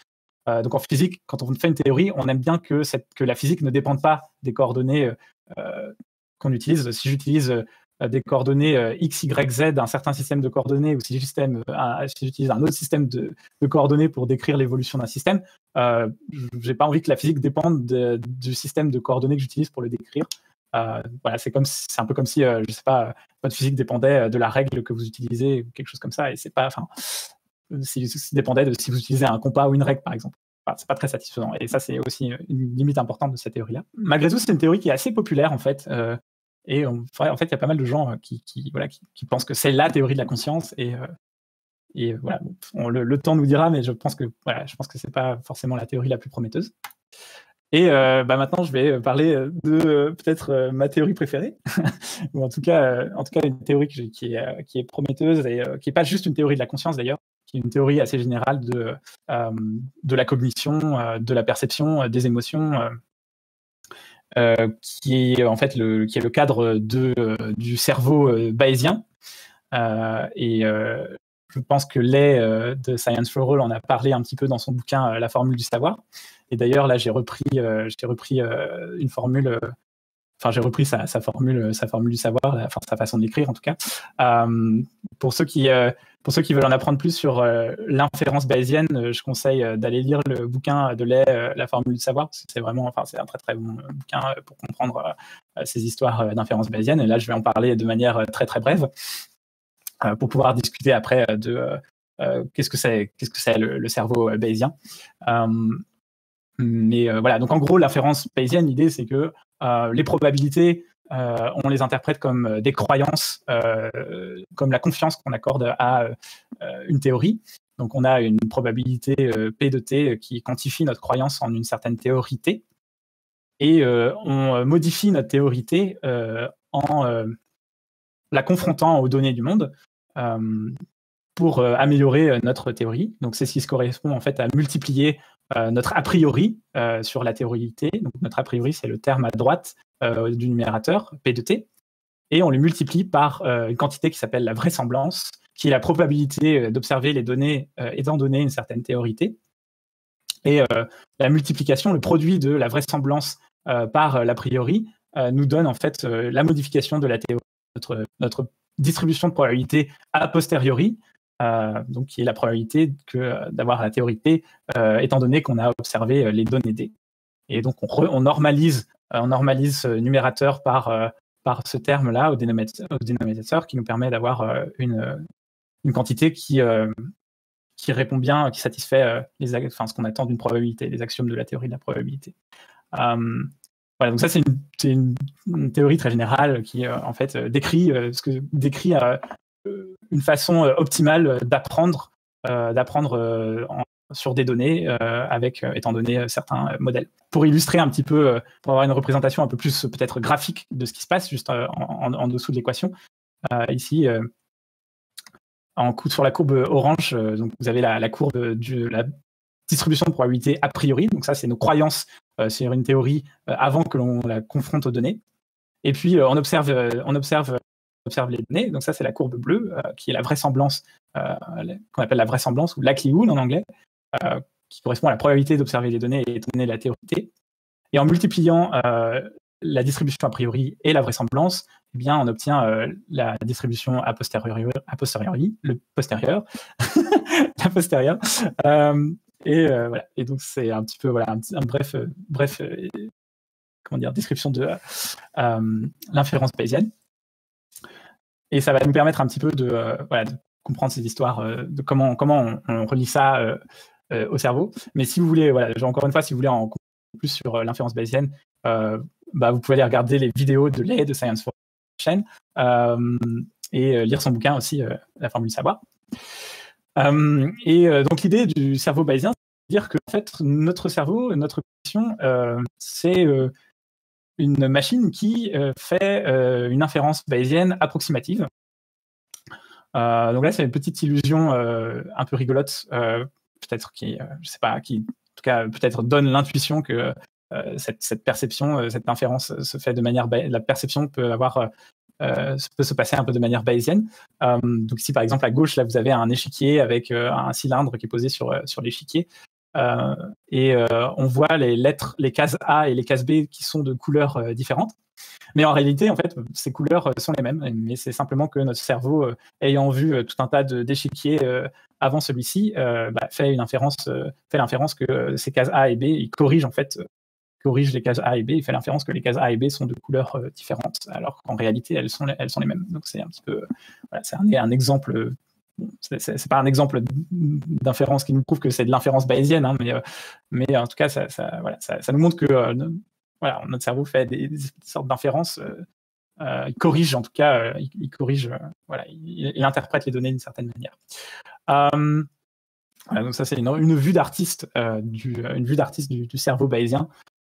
Donc en physique, quand on fait une théorie, on aime bien que la physique ne dépende pas des coordonnées qu'on utilise. Si j'utilise des coordonnées X, Y, Z, un certain système de coordonnées, ou si j'utilise un autre système de coordonnées pour décrire l'évolution d'un système, j'ai pas envie que la physique dépende du système de coordonnées que j'utilise pour le décrire. Voilà, c'est un peu comme si, je sais pas, votre physique dépendait de la règle que vous utilisez, ou quelque chose comme ça, et c'est pas, enfin, si dépendait de si vous utilisez un compas ou une règle, par exemple. Enfin, c'est pas très satisfaisant. Et ça, c'est aussi une limite importante de cette théorie-là. Malgré tout, c'est une théorie qui est assez populaire, en fait. Et en fait, il y a pas mal de gens qui pensent que c'est la théorie de la conscience. Et voilà, le temps nous dira, mais je pense que c'est pas forcément la théorie la plus prometteuse. Et maintenant, je vais parler de peut-être ma théorie préférée, ou en tout cas une théorie qui est prometteuse et qui n'est pas juste une théorie de la conscience d'ailleurs, qui est une théorie assez générale de la cognition, de la perception, des émotions, qui est en fait qui est le cadre du cerveau bayésien. Je pense que Lay de Science for All en a parlé un petit peu dans son bouquin La formule du savoir. Et d'ailleurs, là, j'ai repris une formule. J'ai repris sa formule du savoir, sa façon de l'écrire en tout cas. Pour ceux qui veulent en apprendre plus sur l'inférence bayésienne, je conseille d'aller lire le bouquin de Lay, La formule du savoir, parce que c'est un très très bon bouquin pour comprendre ces histoires d'inférence bayésienne. Et là, je vais en parler de manière très très brève pour pouvoir discuter après de qu'est-ce que c'est le cerveau bayésien. Mais voilà, donc en gros, l'inférence bayésienne, l'idée, c'est que les probabilités, on les interprète comme des croyances, comme la confiance qu'on accorde à une théorie. Donc on a une probabilité P de T qui quantifie notre croyance en une certaine théorie T. Et on modifie notre théorie T en la confrontant aux données du monde pour améliorer notre théorie. Donc c'est ce qui correspond en fait à multiplier notre a priori sur la théorie T. Donc notre a priori, c'est le terme à droite du numérateur, P de T, et on le multiplie par une quantité qui s'appelle la vraisemblance, qui est la probabilité d'observer les données étant donné une certaine théorie T. Et la multiplication, le produit de la vraisemblance par l'a priori, nous donne en fait la modification de la théorie, notre distribution de probabilité a posteriori, donc qui est la probabilité d'avoir la théorie T, étant donné qu'on a observé les données D. Et donc on normalise ce numérateur par ce terme-là au dénominateur, qui nous permet d'avoir une quantité qui répond bien, qui satisfait ce qu'on attend d'une probabilité, les axiomes de la théorie de la probabilité. Voilà, donc ça c'est une théorie très générale qui en fait décrit une façon optimale d'apprendre sur des données étant donné certains modèles. Pour illustrer un petit peu, pour avoir une représentation un peu plus peut-être graphique de ce qui se passe juste en dessous de l'équation, ici sur la courbe orange, donc vous avez la courbe de la distribution de probabilité a priori. Donc ça, c'est nos croyances sur une théorie avant que l'on la confronte aux données. Et puis, on observe les données. Donc ça, c'est la courbe bleue, qui est la vraisemblance, qu'on appelle la vraisemblance, ou likelihood en anglais, qui correspond à la probabilité d'observer les données et donner la théorie T. Et en multipliant la distribution a priori et la vraisemblance, eh bien, on obtient la distribution a posteriori, le postérieur, la postérieure. Voilà. Et donc c'est un petit peu un bref description de l'inférence bayésienne. Et ça va nous permettre un petit peu de comprendre ces histoires, de comment on relie ça au cerveau. Mais si vous voulez, encore une fois, si vous voulez en comprendre plus sur l'inférence bayésienne, vous pouvez aller regarder les vidéos de Lay de Science for chaîne et lire son bouquin aussi, La formule du savoir. Donc l'idée du cerveau bayésien, c'est de dire que en fait, notre cerveau, notre cognition, c'est une machine qui fait une inférence bayésienne approximative. Donc là, c'est une petite illusion un peu rigolote, peut-être qui en tout cas, peut-être donne l'intuition que cette perception, cette inférence se fait de manière la perception peut se passer un peu de manière bayésienne. Donc ici, par exemple, à gauche, là, vous avez un échiquier avec un cylindre qui est posé sur l'échiquier. et on voit les lettres, les cases A et les cases B qui sont de couleurs différentes. Mais en réalité, en fait, ces couleurs sont les mêmes, mais c'est simplement que notre cerveau, ayant vu tout un tas d'échiquiers avant celui-ci, fait l'inférence que ces cases A et B, il corrige en fait corrige les cases A et B, il fait l'inférence que les cases A et B sont de couleurs différentes, alors qu'en réalité, elles sont les mêmes. Donc c'est un petit peu, voilà, c'est un exemple. C'est pas un exemple d'inférence qui nous prouve que c'est de l'inférence bayésienne, hein, mais en tout cas, ça nous montre que voilà, notre cerveau fait des sortes d'inférences. Il corrige, en tout cas, il corrige, voilà, il interprète les données d'une certaine manière. Donc ça, c'est une vue d'artiste du cerveau bayésien.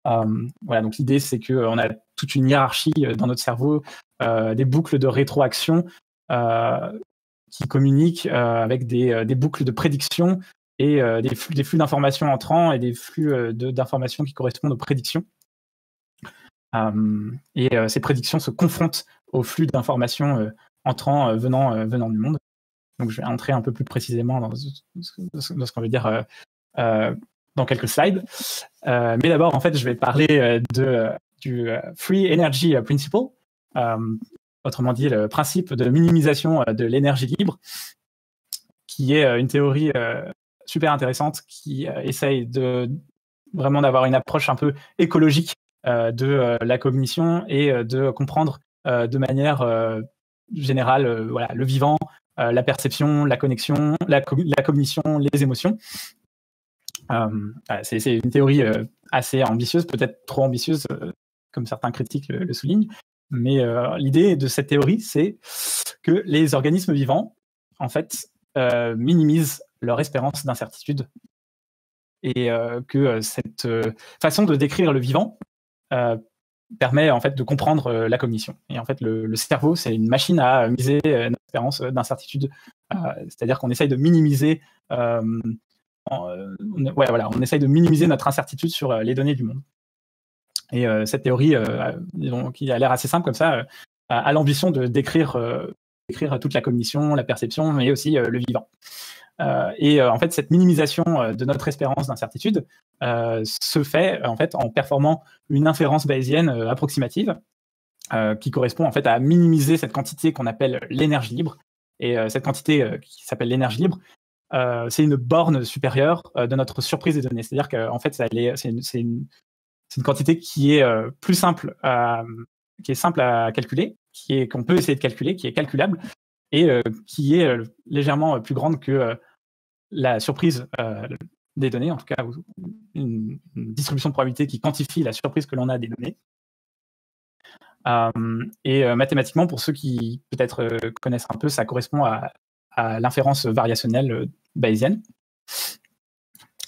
Voilà, donc l'idée, c'est qu'on a toute une hiérarchie dans notre cerveau, des boucles de rétroaction qui communiquent avec des boucles de prédiction et des flux d'informations entrants et des flux d'informations qui correspondent aux prédictions. Ces prédictions se confrontent aux flux d'informations entrants venant du monde. Donc je vais entrer un peu plus précisément dans ce qu'on veut dire dans quelques slides. Mais d'abord, en fait, je vais parler du Free Energy Principle, autrement dit le principe de minimisation de l'énergie libre, qui est une théorie super intéressante qui essaye vraiment d'avoir une approche un peu écologique de la cognition et de comprendre de manière générale voilà, le vivant, la perception, la connexion, la cognition, les émotions. C'est une théorie assez ambitieuse, peut-être trop ambitieuse, comme certains critiques le soulignent. Mais l'idée de cette théorie, c'est que les organismes vivants, en fait, minimisent leur espérance d'incertitude et que cette façon de décrire le vivant permet en fait de comprendre la cognition. Et en fait, le cerveau, c'est une machine à miser notre espérance d'incertitude. C'est-à-dire qu'on essaye de minimiser on essaye de minimiser notre incertitude sur les données du monde. Et cette théorie, qui a l'air assez simple comme ça, a l'ambition de décrire toute la cognition, la perception, mais aussi le vivant. En fait, cette minimisation de notre espérance d'incertitude se fait en fait en performant une inférence bayésienne approximative qui correspond en fait à minimiser cette quantité qu'on appelle l'énergie libre. Et cette quantité qui s'appelle l'énergie libre, c'est une borne supérieure de notre surprise des données. C'est-à-dire qu'en fait, c'est une quantité qui est plus simple, qui est simple à calculer, qu'on peut essayer de calculer, qui est calculable, et qui est légèrement plus grande que la surprise des données, en tout cas une distribution de probabilité qui quantifie la surprise que l'on a des données. Mathématiquement, pour ceux qui peut-être connaissent un peu, ça correspond à l'inférence variationnelle bayésienne.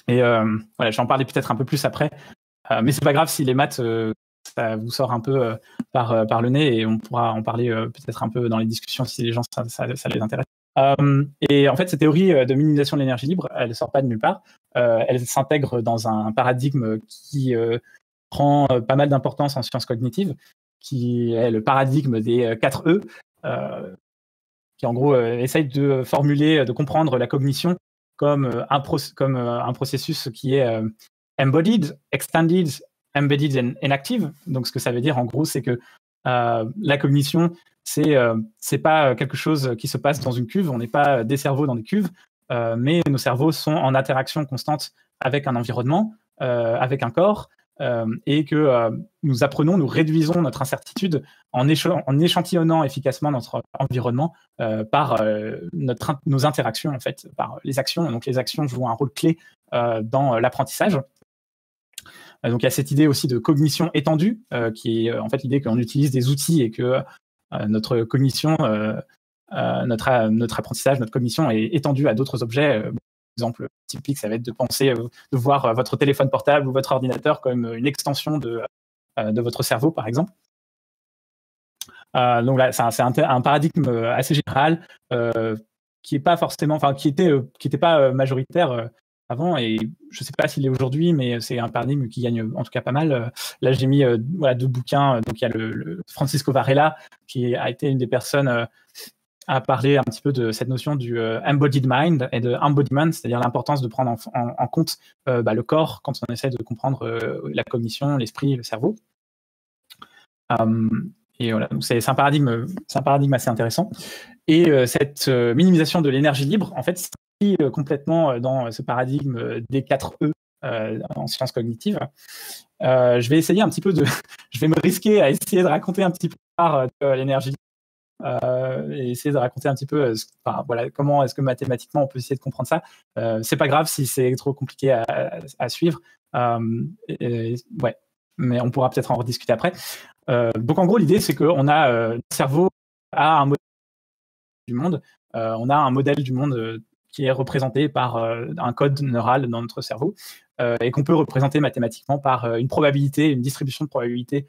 Et voilà, j'en parlais peut-être un peu plus après, mais c'est pas grave si les maths ça vous sort un peu par le nez, et on pourra en parler peut-être un peu dans les discussions si les gens ça les intéresse. Et en fait, cette théorie de minimisation de l'énergie libre, elle ne sort pas de nulle part. Elle s'intègre dans un paradigme qui prend pas mal d'importance en sciences cognitives, qui est le paradigme des 4 E, qui en gros essaye de formuler, de comprendre la cognition comme un processus qui est embodied, extended, embedded and inactive. Donc ce que ça veut dire en gros, c'est que la cognition, c'est pas quelque chose qui se passe dans une cuve. On n'est pas des cerveaux dans des cuves, mais nos cerveaux sont en interaction constante avec un environnement, avec un corps, et que nous apprenons, nous réduisons notre incertitude en échantillonnant efficacement notre environnement par nos interactions, en fait, par les actions. Donc les actions jouent un rôle clé dans l'apprentissage. Donc il y a cette idée aussi de cognition étendue, qui est en fait l'idée qu'on utilise des outils et que notre cognition, notre apprentissage, notre cognition est étendue à d'autres objets. Exemple typique, ça va être de penser, de voir votre téléphone portable ou votre ordinateur comme une extension de votre cerveau, par exemple. Donc là, c'est un paradigme assez général qui est pas forcément, enfin qui était pas majoritaire avant, et je ne sais pas s'il est aujourd'hui, mais c'est un paradigme qui gagne en tout cas pas mal. Là, j'ai mis 2 bouquins. Donc il y a le Francisco Varela, qui a été une des personnes à parler un petit peu de cette notion du embodied mind et de embodiment, c'est-à-dire l'importance de prendre en compte le corps quand on essaie de comprendre la cognition, l'esprit, le cerveau. Et voilà, donc c'est un paradigme assez intéressant. Et cette minimisation de l'énergie libre, en fait, s'inscrit complètement dans ce paradigme des 4 E en sciences cognitives. Je vais essayer un petit peu je vais me risquer à essayer de raconter un petit peu l'énergie libre. Et essayer de raconter un petit peu voilà, comment est-ce que mathématiquement on peut essayer de comprendre ça. C'est pas grave si c'est trop compliqué à suivre. Ouais, mais on pourra peut-être en rediscuter après. Donc en gros, l'idée, c'est qu'on a le cerveau a un modèle du monde. On a un modèle du monde qui est représenté par un code neural dans notre cerveau et qu'on peut représenter mathématiquement par une probabilité, une distribution de probabilité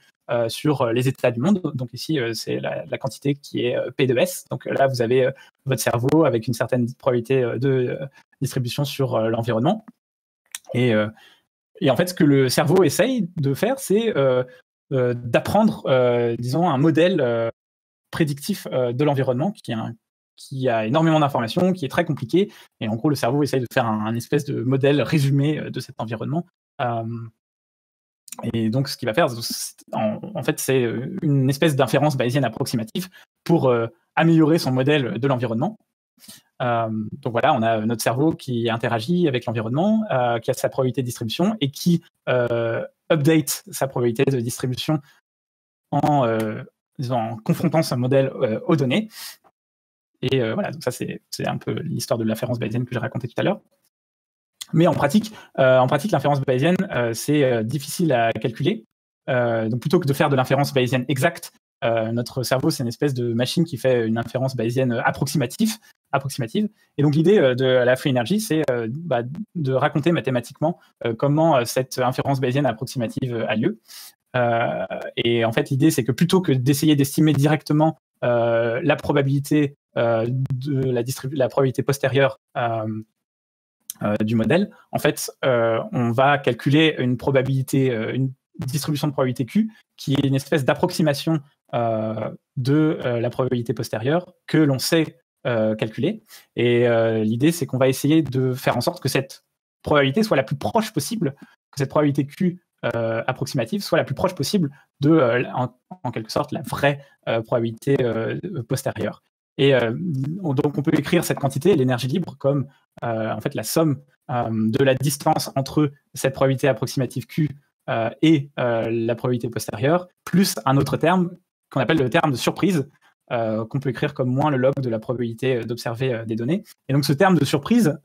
sur les états du monde. Donc ici, c'est la quantité qui est P de S. Donc là, vous avez votre cerveau avec une certaine probabilité de distribution sur l'environnement. Et en fait, ce que le cerveau essaye de faire, c'est d'apprendre, disons, un modèle prédictif de l'environnement qui a énormément d'informations, qui est très compliqué. Et en gros, le cerveau essaye de faire un espèce de modèle résumé de cet environnement. Et donc, ce qu'il va faire, en fait, c'est une espèce d'inférence bayésienne approximative pour améliorer son modèle de l'environnement. Donc voilà, on a notre cerveau qui interagit avec l'environnement, qui a sa probabilité de distribution et qui update sa probabilité de distribution en confrontant son modèle aux données. Et voilà, donc ça c'est un peu l'histoire de l'inférence bayésienne que j'ai racontée tout à l'heure. Mais en pratique, l'inférence bayésienne, c'est difficile à calculer. Donc plutôt que de faire de l'inférence bayésienne exacte, notre cerveau, c'est une espèce de machine qui fait une inférence bayésienne approximative. Et donc l'idée de la free energy, c'est de raconter mathématiquement comment cette inférence bayésienne approximative a lieu. Et en fait, l'idée, c'est que plutôt que d'essayer d'estimer directement la probabilité de la probabilité postérieure du modèle, en fait, on va calculer une probabilité, une distribution de probabilité Q, qui est une espèce d'approximation de la probabilité postérieure que l'on sait calculer. Et l'idée, c'est qu'on va essayer de faire en sorte que cette probabilité soit la plus proche possible, que cette probabilité Q approximative soit la plus proche possible de, en quelque sorte, la vraie probabilité postérieure. Et donc, on peut écrire cette quantité, l'énergie libre, comme en fait la somme de la distance entre cette probabilité approximative Q et la probabilité postérieure, plus un autre terme qu'on appelle le terme de surprise, qu'on peut écrire comme moins le log de la probabilité d'observer des données. Et donc, ce terme de surprise,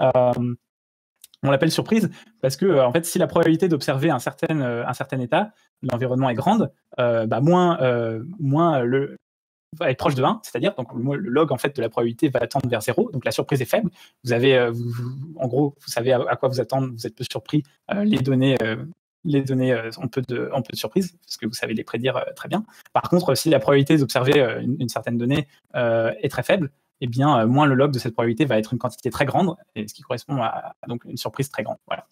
on l'appelle surprise parce que, en fait, si la probabilité d'observer un certain état, l'environnement est grande, moins le va être proche de 1, c'est-à-dire donc le log en fait de la probabilité va tendre vers 0, donc la surprise est faible. Vous avez, en gros, vous savez à quoi vous attendre, vous êtes peu surpris. Les données ont peu de surprise parce que vous savez les prédire très bien. Par contre, si la probabilité d'observer une certaine donnée est très faible, eh bien, moins le log de cette probabilité va être une quantité très grande, et ce qui correspond à donc une surprise très grande. Voilà.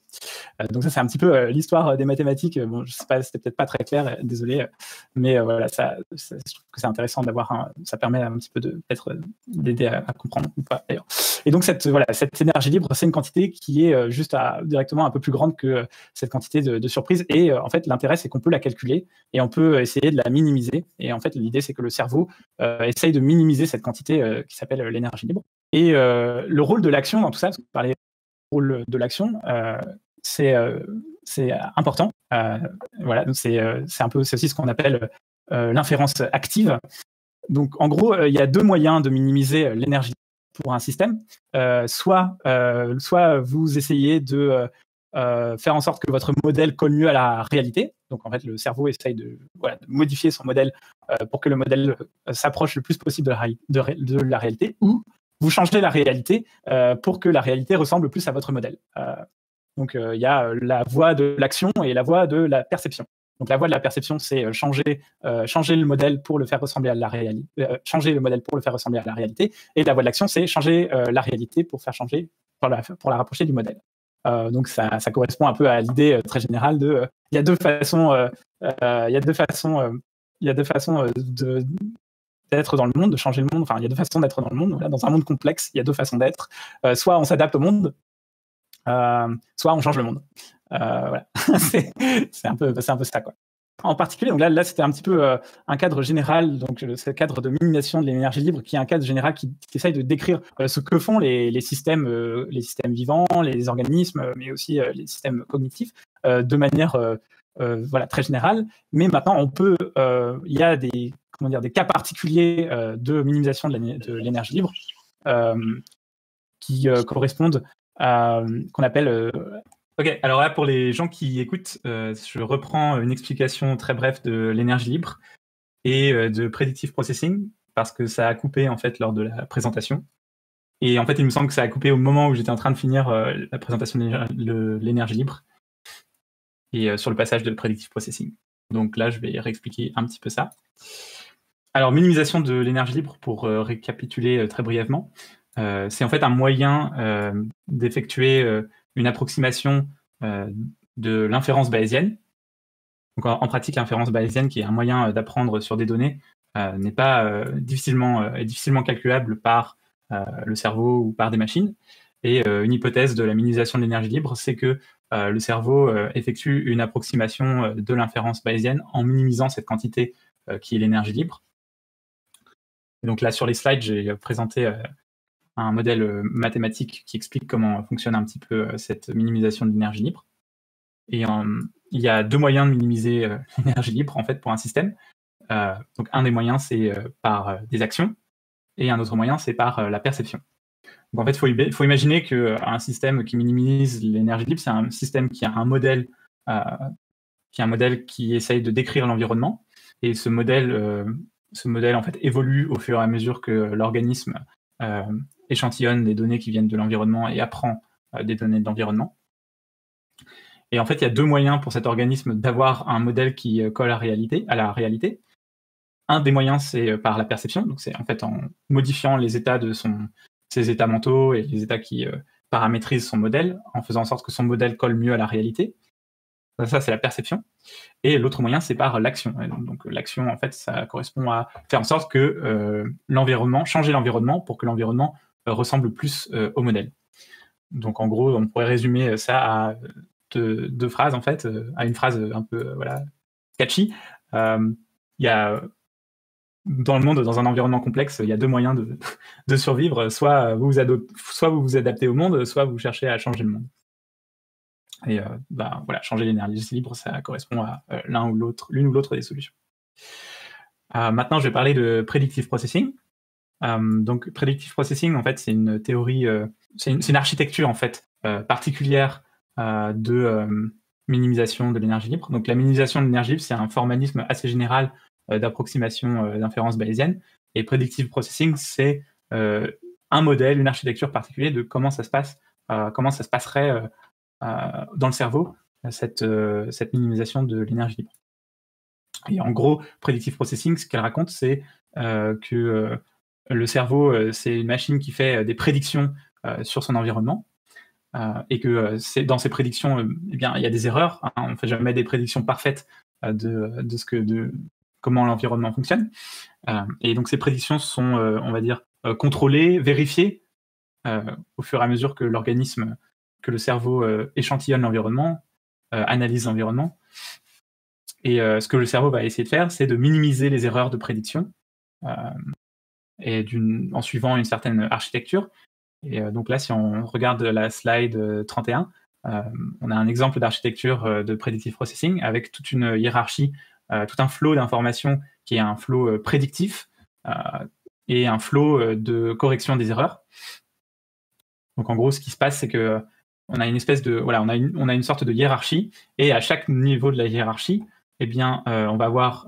Donc ça, c'est un petit peu l'histoire des mathématiques. Bon, je sais pas, c'était peut-être pas très clair, désolé, mais voilà, je trouve que c'est intéressant d'avoir ça permet un petit peu peut-être d'aider à comprendre ou pas d'ailleurs. Et donc cette énergie libre, c'est une quantité qui est juste directement un peu plus grande que cette quantité de surprise. Et en fait, l'intérêt, c'est qu'on peut la calculer et on peut essayer de la minimiser. Et en fait, l'idée, c'est que le cerveau essaye de minimiser cette quantité qui s'appelle l'énergie libre. Et le rôle de l'action dans tout ça, parce que vous parlez du rôle de l'action, c'est important. Voilà, donc c'est aussi ce qu'on appelle l'inférence active. Donc, en gros, il y a deux moyens de minimiser l'énergie pour un système. Soit vous essayez de faire en sorte que votre modèle colle mieux à la réalité. Donc, en fait, le cerveau essaye de modifier son modèle pour que le modèle s'approche le plus possible de la réalité, ou vous changez la réalité pour que la réalité ressemble plus à votre modèle. Donc, il y a la voie de l'action et la voie de la perception. Donc, la voie de la perception, c'est changer le modèle pour le faire ressembler à la réalité. Changer le modèle pour le faire ressembler à la réalité. Et la voie de l'action, c'est changer la réalité pour la rapprocher du modèle. Donc, ça correspond un peu à l'idée très générale de. Il y a deux façons d'être dans le monde, de changer le monde. Enfin, il y a deux façons d'être dans le monde. Voilà, dans un monde complexe, il y a deux façons d'être. Soit on s'adapte au monde, soit on change le monde. Voilà. c'est un peu ça, quoi. En particulier, donc là c'était un petit peu un cadre général, donc ce cadre de minimisation de l'énergie libre, qui est un cadre général qui essaye de décrire ce que font les systèmes vivants, les organismes, mais aussi les systèmes cognitifs, de manière voilà, très générale. Mais maintenant, il y a des cas particuliers de minimisation de l'énergie libre qui correspondent à qu'on appelle Ok, alors là, pour les gens qui écoutent, je reprends une explication très brève de l'énergie libre et de predictive processing, parce que ça a coupé, en fait, lors de la présentation. Et en fait, il me semble que ça a coupé au moment où j'étais en train de finir la présentation de l'énergie libre et sur le passage de predictive processing. Donc là, je vais réexpliquer un petit peu ça. Alors, minimisation de l'énergie libre, pour récapituler très brièvement, c'est en fait un moyen d'effectuer une approximation de l'inférence bayésienne. Donc en pratique, l'inférence bayésienne, qui est un moyen d'apprendre sur des données, n'est pas difficilement calculable par le cerveau ou par des machines. Et une hypothèse de la minimisation de l'énergie libre, c'est que le cerveau effectue une approximation de l'inférence bayésienne en minimisant cette quantité qui est l'énergie libre. Et donc là, sur les slides, j'ai présenté un modèle mathématique qui explique comment fonctionne un petit peu cette minimisation de l'énergie libre. Et il y a deux moyens de minimiser l'énergie libre, en fait, pour un système. Donc un des moyens, c'est par des actions, et un autre moyen, c'est par la perception. Donc en fait, il faut imaginer qu'un système qui minimise l'énergie libre, c'est un système qui a un modèle qui essaye de décrire l'environnement, et ce modèle en fait évolue au fur et à mesure que l'organisme échantillonne des données qui viennent de l'environnement et apprend des données de l'environnement. Et en fait, il y a deux moyens pour cet organisme d'avoir un modèle qui colle à la réalité. Un des moyens, c'est par la perception, donc c'est en fait en modifiant les états de ses états mentaux et les états qui paramétrisent son modèle, en faisant en sorte que son modèle colle mieux à la réalité. Ça, c'est la perception. Et l'autre moyen, c'est par l'action. Donc l'action, en fait, ça correspond à faire en sorte que changer l'environnement pour que l'environnement ressemble plus au modèle. Donc en gros, on pourrait résumer ça à deux phrases, en fait, à une phrase un peu catchy. Il y a dans le monde, dans un environnement complexe, il y a deux moyens de survivre. Soit vous vous adaptez au monde, soit vous cherchez à changer le monde. Et voilà, changer l'énergie libre, ça correspond à l'une ou l'autre des solutions. Maintenant, je vais parler de predictive processing. Donc, predictive processing, en fait, c'est une théorie, c'est une architecture en fait particulière de minimisation de l'énergie libre. Donc, la minimisation de l'énergie libre, c'est un formalisme assez général d'approximation d'inférence bayésienne. Et predictive processing, c'est un modèle, une architecture particulière de comment ça se passe, comment ça se passerait dans le cerveau, cette minimisation de l'énergie libre. Et en gros, predictive processing, ce qu'elle raconte, c'est que le cerveau, c'est une machine qui fait des prédictions sur son environnement, et que dans ces prédictions, eh bien, il y a des erreurs. Hein, on ne fait jamais des prédictions parfaites de comment l'environnement fonctionne. Et donc ces prédictions sont, on va dire, contrôlées, vérifiées au fur et à mesure que le cerveau échantillonne l'environnement, analyse l'environnement. Et ce que le cerveau va essayer de faire, c'est de minimiser les erreurs de prédiction en suivant une certaine architecture. Et donc là, si on regarde la slide 31, on a un exemple d'architecture de predictive processing avec toute une hiérarchie, tout un flow d'informations qui est un flow prédictif et un flow de correction des erreurs. Donc en gros, ce qui se passe, c'est que on a une sorte de hiérarchie, et à chaque niveau de la hiérarchie, eh bien, on va avoir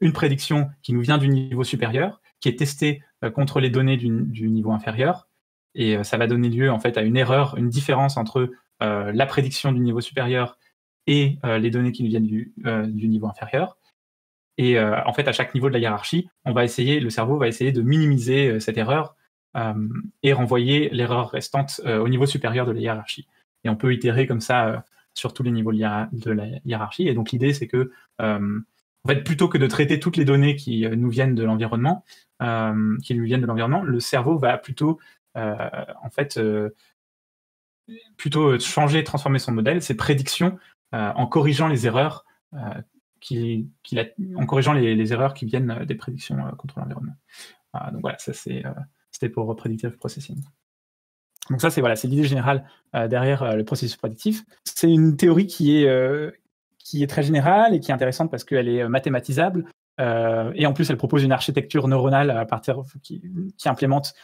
une prédiction qui nous vient du niveau supérieur, qui est testée contre les données du niveau inférieur, et ça va donner lieu en fait à une erreur, une différence entre la prédiction du niveau supérieur et les données qui nous viennent du niveau inférieur. Et en fait, à chaque niveau de la hiérarchie, le cerveau va essayer de minimiser cette erreur et renvoyer l'erreur restante au niveau supérieur de la hiérarchie. Et on peut itérer comme ça sur tous les niveaux de la hiérarchie. Et donc l'idée, c'est que en fait, plutôt que de traiter toutes les données qui nous viennent de l'environnement, qui lui viennent de l'environnement, le cerveau va plutôt, plutôt changer, transformer son modèle, ses prédictions, en corrigeant les erreurs en corrigeant les erreurs qui viennent des prédictions contre l'environnement. Donc voilà, ça c'était pour predictive processing. Donc ça c'est l'idée générale derrière le processus prédictif. C'est une théorie qui est très générale et qui est intéressante parce qu'elle est mathématisable. Et en plus, elle propose une architecture neuronale à partir qui implémente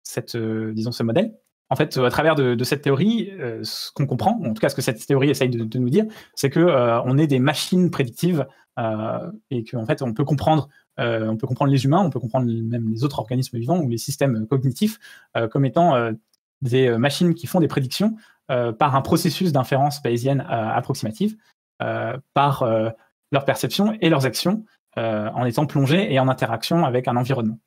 ce modèle. En fait, à travers de cette théorie, ce qu'on comprend, en tout cas ce que cette théorie essaye de nous dire, c'est que on est des machines prédictives et qu'en fait, on peut comprendre les humains, on peut comprendre même les autres organismes vivants ou les systèmes cognitifs comme étant des machines qui font des prédictions par un processus d'inférence bayésienne approximative, par leur perception et leurs actions, en étant plongés et en interaction avec un environnement.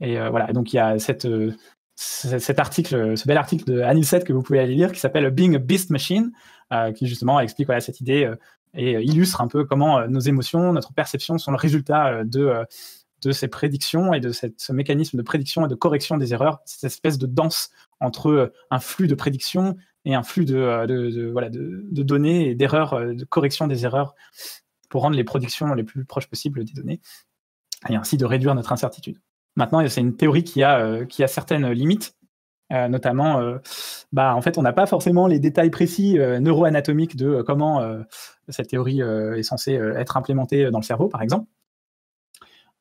Et voilà, donc il y a cet article, ce bel article de Anil Seth que vous pouvez aller lire, qui s'appelle Being a Beast Machine, qui justement explique cette idée et illustre un peu comment nos émotions, notre perception sont le résultat de ces prédictions et de ce mécanisme de prédiction et de correction des erreurs, cette espèce de danse entre un flux de prédiction et un flux de données et d'erreurs, de correction des erreurs pour rendre les prédictions les plus proches possibles des données et ainsi de réduire notre incertitude. Maintenant, c'est une théorie qui a certaines limites, notamment, en fait, on n'a pas forcément les détails précis neuroanatomiques de comment cette théorie est censée être implémentée dans le cerveau, par exemple.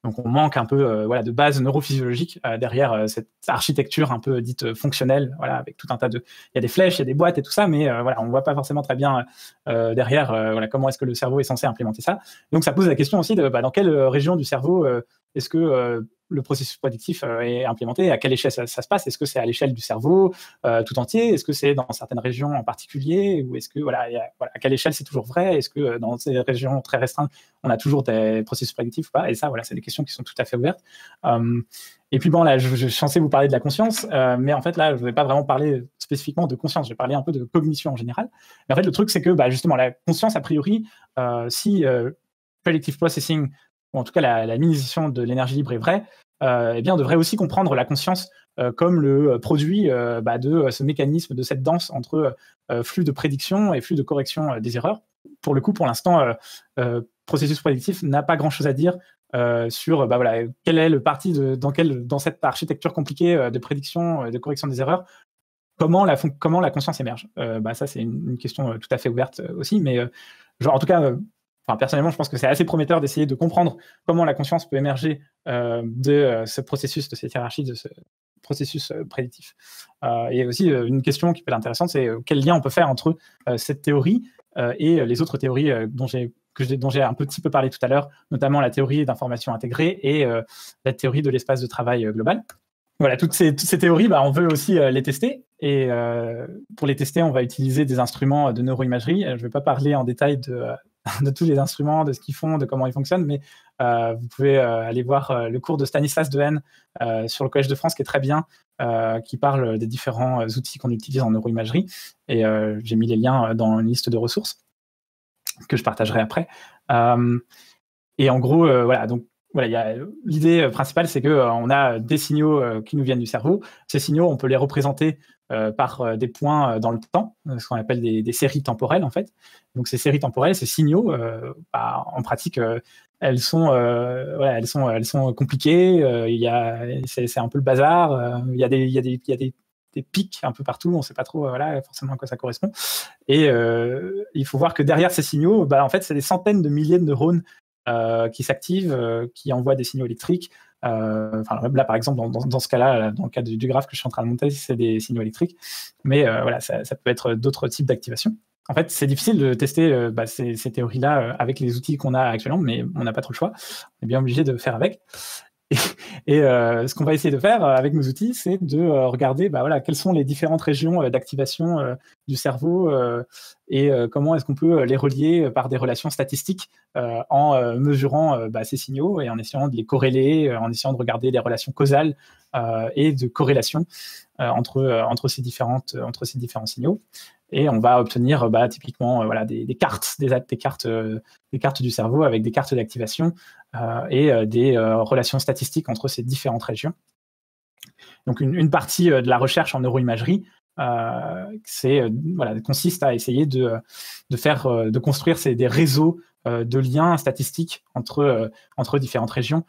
Donc, on manque un peu de base neurophysiologique derrière cette architecture un peu dite fonctionnelle, avec tout un tas de... Il y a des flèches, il y a des boîtes et tout ça, mais on ne voit pas forcément très bien derrière comment est-ce que le cerveau est censé implémenter ça. Donc, ça pose la question aussi de dans quelle région du cerveau est-ce que le processus prédictif est implémenté, à quelle échelle ça se passe? Est-ce que c'est à l'échelle du cerveau tout entier? Est-ce que c'est dans certaines régions en particulier? Ou est-ce que, à quelle échelle c'est toujours vrai? Est-ce que dans ces régions très restreintes, on a toujours des processus prédictifs ou pas? Et ça, c'est des questions qui sont tout à fait ouvertes. Et puis là, je suis censé vous parler de la conscience, mais en fait, là, je ne vais pas vraiment parler spécifiquement de conscience, je vais parler un peu de cognition en général. Mais en fait, le truc, c'est que, justement, la conscience, a priori, si predictive processing, ou en tout cas la minimisation de l'énergie libre est vraie, on devrait aussi comprendre la conscience comme le produit de ce mécanisme, de cette danse entre flux de prédiction et flux de correction des erreurs. Pour le coup, pour l'instant, processus prédictif n'a pas grand-chose à dire sur quelle est le parti dans cette architecture compliquée de prédiction et de correction des erreurs, comment la conscience émerge. Ça, c'est une question tout à fait ouverte aussi, mais en tout cas... personnellement, je pense que c'est assez prometteur d'essayer de comprendre comment la conscience peut émerger de ce processus, de cette hiérarchie, de ce processus prédictif. Et aussi, une question qui peut être intéressante, c'est quel lien on peut faire entre cette théorie et les autres théories dont j'ai un petit peu parlé tout à l'heure, notamment la théorie d'information intégrée et la théorie de l'espace de travail global. Voilà, toutes ces théories, on veut aussi les tester. Et pour les tester, on va utiliser des instruments de neuroimagerie. Je ne vais pas parler en détail de tous les instruments, de ce qu'ils font, de comment ils fonctionnent, mais vous pouvez aller voir le cours de Stanislas Dehaene sur le Collège de France, qui est très bien, qui parle des différents outils qu'on utilise en neuroimagerie. Et j'ai mis les liens dans une liste de ressources que je partagerai après. Et en gros, donc, l'idée principale, c'est qu'on a des signaux qui nous viennent du cerveau. Ces signaux, on peut les représenter par des points dans le temps, ce qu'on appelle des séries temporelles, en fait. Donc, ces séries temporelles, ces signaux, en pratique, elles sont compliquées. C'est un peu le bazar. Il y a des pics un peu partout. On ne sait pas trop forcément à quoi ça correspond. Et il faut voir que derrière ces signaux, en fait, c'est des centaines de milliers de neurones qui s'activent, qui envoient des signaux électriques. Là, par exemple, dans ce cas-là, dans le cas du graphe que je suis en train de monter, c'est des signaux électriques. Mais ça peut être d'autres types d'activation. En fait, c'est difficile de tester ces théories-là avec les outils qu'on a actuellement, mais on n'a pas trop le choix. On est bien obligé de faire avec. Et ce qu'on va essayer de faire avec nos outils, c'est de regarder quelles sont les différentes régions d'activation du cerveau et comment est-ce qu'on peut les relier par des relations statistiques en mesurant ces signaux et en essayant de les corréler, en essayant de regarder les relations causales et de corrélation entre ces différents signaux. et on va obtenir typiquement voilà, des cartes, des cartes du cerveau avec des cartes d'activation et des relations statistiques entre ces différentes régions. Donc une partie de la recherche en neuroimagerie voilà, consiste à essayer de construire des réseaux de liens statistiques entre différentes régions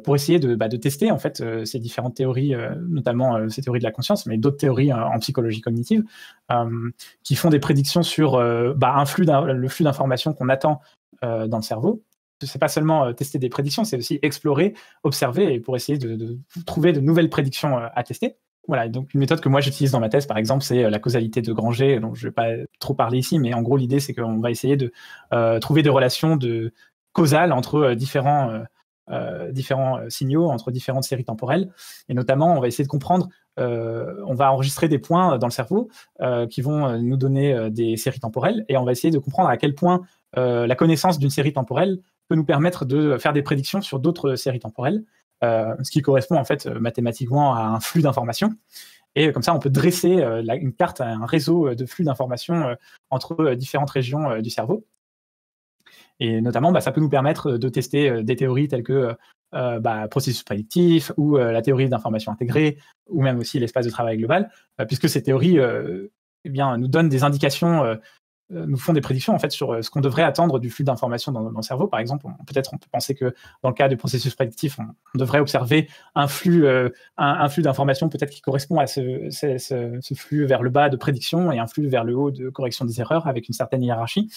pour essayer de tester en fait ces différentes théories, notamment ces théories de la conscience, mais d'autres théories en psychologie cognitive, qui font des prédictions sur le flux d'informations qu'on attend dans le cerveau. C'est pas seulement tester des prédictions, c'est aussi explorer, observer, et pour essayer de trouver de nouvelles prédictions à tester. Voilà, donc une méthode que moi j'utilise dans ma thèse, par exemple, c'est la causalité de Granger, dont je ne vais pas trop parler ici, mais en gros l'idée c'est qu'on va essayer de trouver des relations causales entre différents signaux, entre différentes séries temporelles, et notamment on va essayer de comprendre, on va enregistrer des points dans le cerveau qui vont nous donner des séries temporelles, et on va essayer de comprendre à quel point la connaissance d'une série temporelle peut nous permettre de faire des prédictions sur d'autres séries temporelles. Ce qui correspond en fait mathématiquement à un flux d'informations. Et comme ça, on peut dresser une carte, un réseau de flux d'informations entre différentes régions du cerveau. Et notamment, ça peut nous permettre de tester des théories telles que processus prédictif ou la théorie d'information intégrée, ou même aussi l'espace de travail global, puisque ces théories nous donnent des indications, nous font des prédictions en fait sur ce qu'on devrait attendre du flux d'informations dans le cerveau. Par exemple, peut-être on peut penser que dans le cas du processus prédictif, on devrait observer un flux d'informations peut-être qui correspond à ce flux vers le bas de prédiction et un flux vers le haut de correction des erreurs avec une certaine hiérarchie.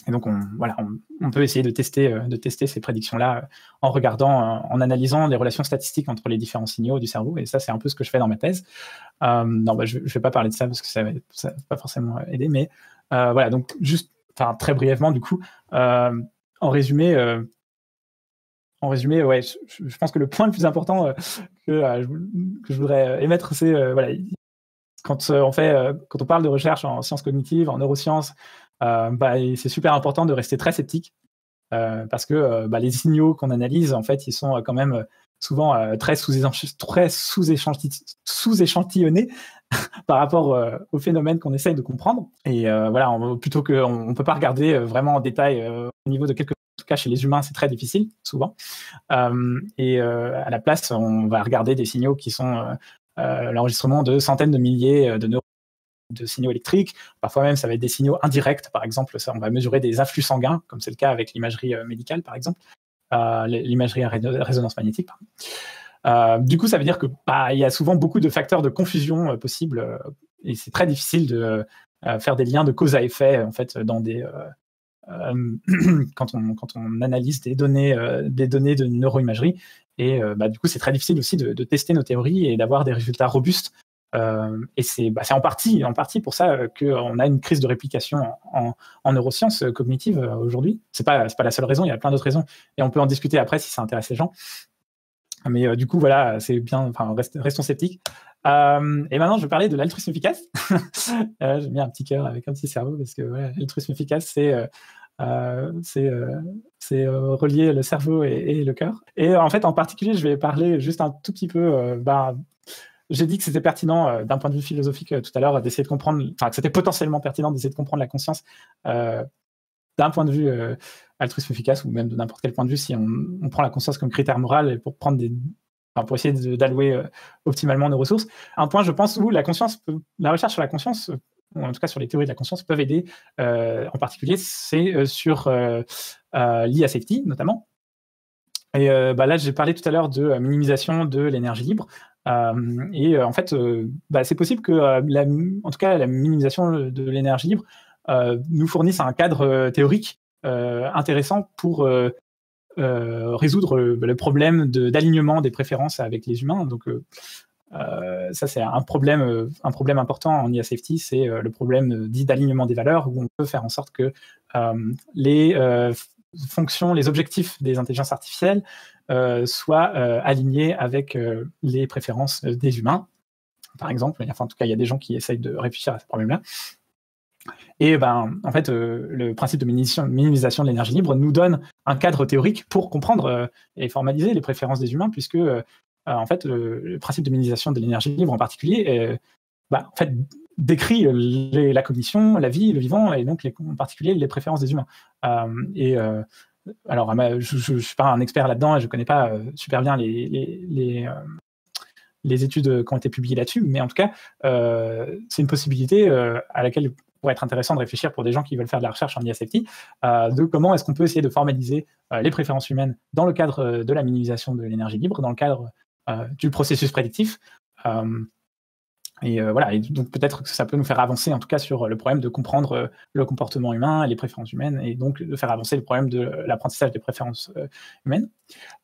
Et donc, on peut essayer de tester ces prédictions-là en regardant, en analysant les relations statistiques entre les différents signaux du cerveau. Et ça, c'est un peu ce que je fais dans ma thèse. Je ne vais pas parler de ça parce que ça va pas forcément aider. Mais voilà, donc juste, très brièvement, du coup, en résumé, ouais, je pense que le point le plus important que je voudrais émettre, c'est voilà, quand on parle de recherche en sciences cognitives, en neurosciences, c'est super important de rester très sceptique parce que les signaux qu'on analyse, en fait, ils sont quand même souvent très sous-échantillonnés par rapport aux phénomènes qu'on essaye de comprendre. Et voilà, plutôt qu'on ne peut pas regarder vraiment en détail au niveau de quelques... En tout cas, chez les humains, c'est très difficile, souvent. À la place, on va regarder des signaux qui sont l'enregistrement de centaines de milliers de signaux électriques. Parfois même, ça va être des signaux indirects. Par exemple, on va mesurer des influx sanguins, comme c'est le cas avec l'imagerie médicale, par exemple, l'imagerie à résonance magnétique. Du coup, ça veut dire que il y a souvent beaucoup de facteurs de confusion possibles et c'est très difficile de faire des liens de cause à effet en fait dans quand on analyse des données de neuroimagerie. Et du coup, c'est très difficile aussi de tester nos théories et d'avoir des résultats robustes. Et c'est en partie pour ça qu'on a une crise de réplication en neurosciences cognitives aujourd'hui. C'est pas la seule raison, il y a plein d'autres raisons. Et on peut en discuter après si ça intéresse les gens. Mais du coup, voilà, c'est bien, restons sceptiques. Et maintenant, je vais parler de l'altruisme efficace. J'ai mis un petit cœur avec un petit cerveau parce que voilà, l'altruisme efficace, c'est relier le cerveau et le cœur. Et en fait, en particulier, je vais parler juste un tout petit peu... j'ai dit que c'était pertinent d'un point de vue philosophique tout à l'heure d'essayer de comprendre, que c'était potentiellement pertinent d'essayer de comprendre la conscience d'un point de vue altruisme efficace ou même de n'importe quel point de vue si on prend la conscience comme critère moral pour essayer d'allouer optimalement nos ressources. Un point, je pense, où la recherche sur la conscience, ou en tout cas sur les théories de la conscience, peuvent aider en particulier, c'est sur l'IA safety notamment. Et là, j'ai parlé tout à l'heure de minimisation de l'énergie libre. En fait, c'est possible que, en tout cas, la minimisation de l'énergie libre nous fournisse un cadre théorique intéressant pour résoudre le problème d'alignement des préférences avec les humains. Donc, ça, c'est un problème important en IA Safety, c'est le problème dit d'alignement des valeurs, où on peut faire en sorte que les fonctions, les objectifs des intelligences artificielles soient alignés avec les préférences des humains, par exemple. En tout cas, il y a des gens qui essayent de réfléchir à ce problème-là. Et en fait, le principe de minimisation de l'énergie libre nous donne un cadre théorique pour comprendre et formaliser les préférences des humains, puisque en fait, le principe de minimisation de l'énergie libre en particulier, en fait, décrit la cognition, la vie, le vivant, et donc en particulier les préférences des humains. Alors, je ne suis pas un expert là-dedans et je ne connais pas super bien les études qui ont été publiées là-dessus, mais en tout cas, c'est une possibilité à laquelle pourrait être intéressant de réfléchir pour des gens qui veulent faire de la recherche en IA safety, de comment est-ce qu'on peut essayer de formaliser les préférences humaines dans le cadre de la minimisation de l'énergie libre, dans le cadre du processus prédictif. Voilà, et donc peut-être que ça peut nous faire avancer en tout cas sur le problème de comprendre le comportement humain et les préférences humaines, et donc de faire avancer le problème de l'apprentissage des préférences humaines.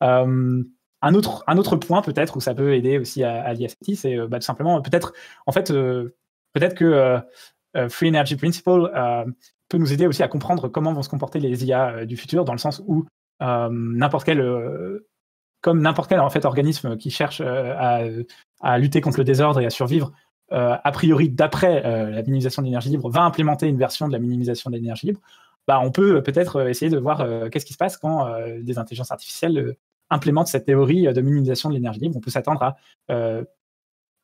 Un autre point peut-être où ça peut aider aussi à l'IST, c'est tout simplement peut-être que Free Energy Principle peut nous aider aussi à comprendre comment vont se comporter les IA du futur, dans le sens où n'importe quel en fait, organisme qui cherche à lutter contre le désordre et à survivre, a priori, d'après la minimisation de l'énergie libre, va implémenter une version de la minimisation de l'énergie libre. On peut peut-être essayer de voir qu'est-ce qui se passe quand des intelligences artificielles implémentent cette théorie de minimisation de l'énergie libre. On peut s'attendre à,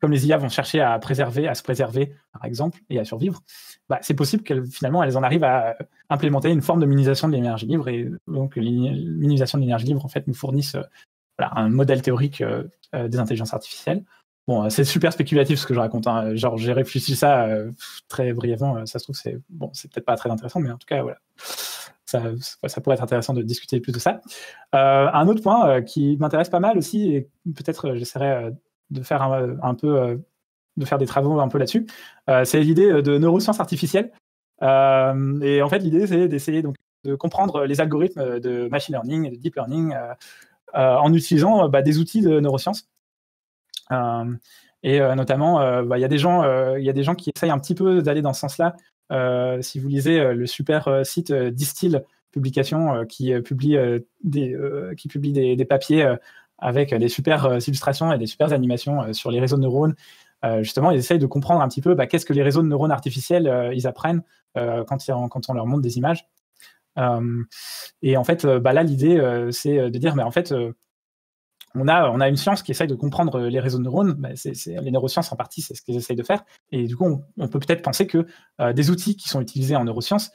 comme les IA vont chercher à se préserver, par exemple, et à survivre, c'est possible finalement elles en arrivent à implémenter une forme de minimisation de l'énergie libre, et donc les minimisations de l'énergie libre en fait nous fournissent un modèle théorique des intelligences artificielles. Bon, c'est super spéculatif ce que je raconte, hein. Genre, j'ai réfléchi ça très brièvement. Ça se trouve, c'est peut-être pas très intéressant, mais en tout cas, voilà. Ça pourrait être intéressant de discuter plus de ça. Un autre point qui m'intéresse pas mal aussi, et peut-être j'essaierai de faire de faire des travaux un peu là-dessus, c'est l'idée de neurosciences artificielles. Et en fait, l'idée, c'est d'essayer donc de comprendre les algorithmes de machine learning et de deep learning en utilisant des outils de neurosciences. Notamment, il y a des gens qui essayent un petit peu d'aller dans ce sens-là. Si vous lisez le super site Distill Publications, qui publie des papiers avec des super illustrations et des super animations sur les réseaux de neurones, justement, ils essayent de comprendre un petit peu qu'est-ce que les réseaux de neurones artificiels ils apprennent quand on leur montre des images. Et en fait, là, l'idée, c'est de dire, mais en fait, on a une science qui essaye de comprendre les réseaux de neurones. Les neurosciences, en partie, c'est ce qu'ils essayent de faire. Et du coup, on peut peut-être penser que des outils qui sont utilisés en neurosciences,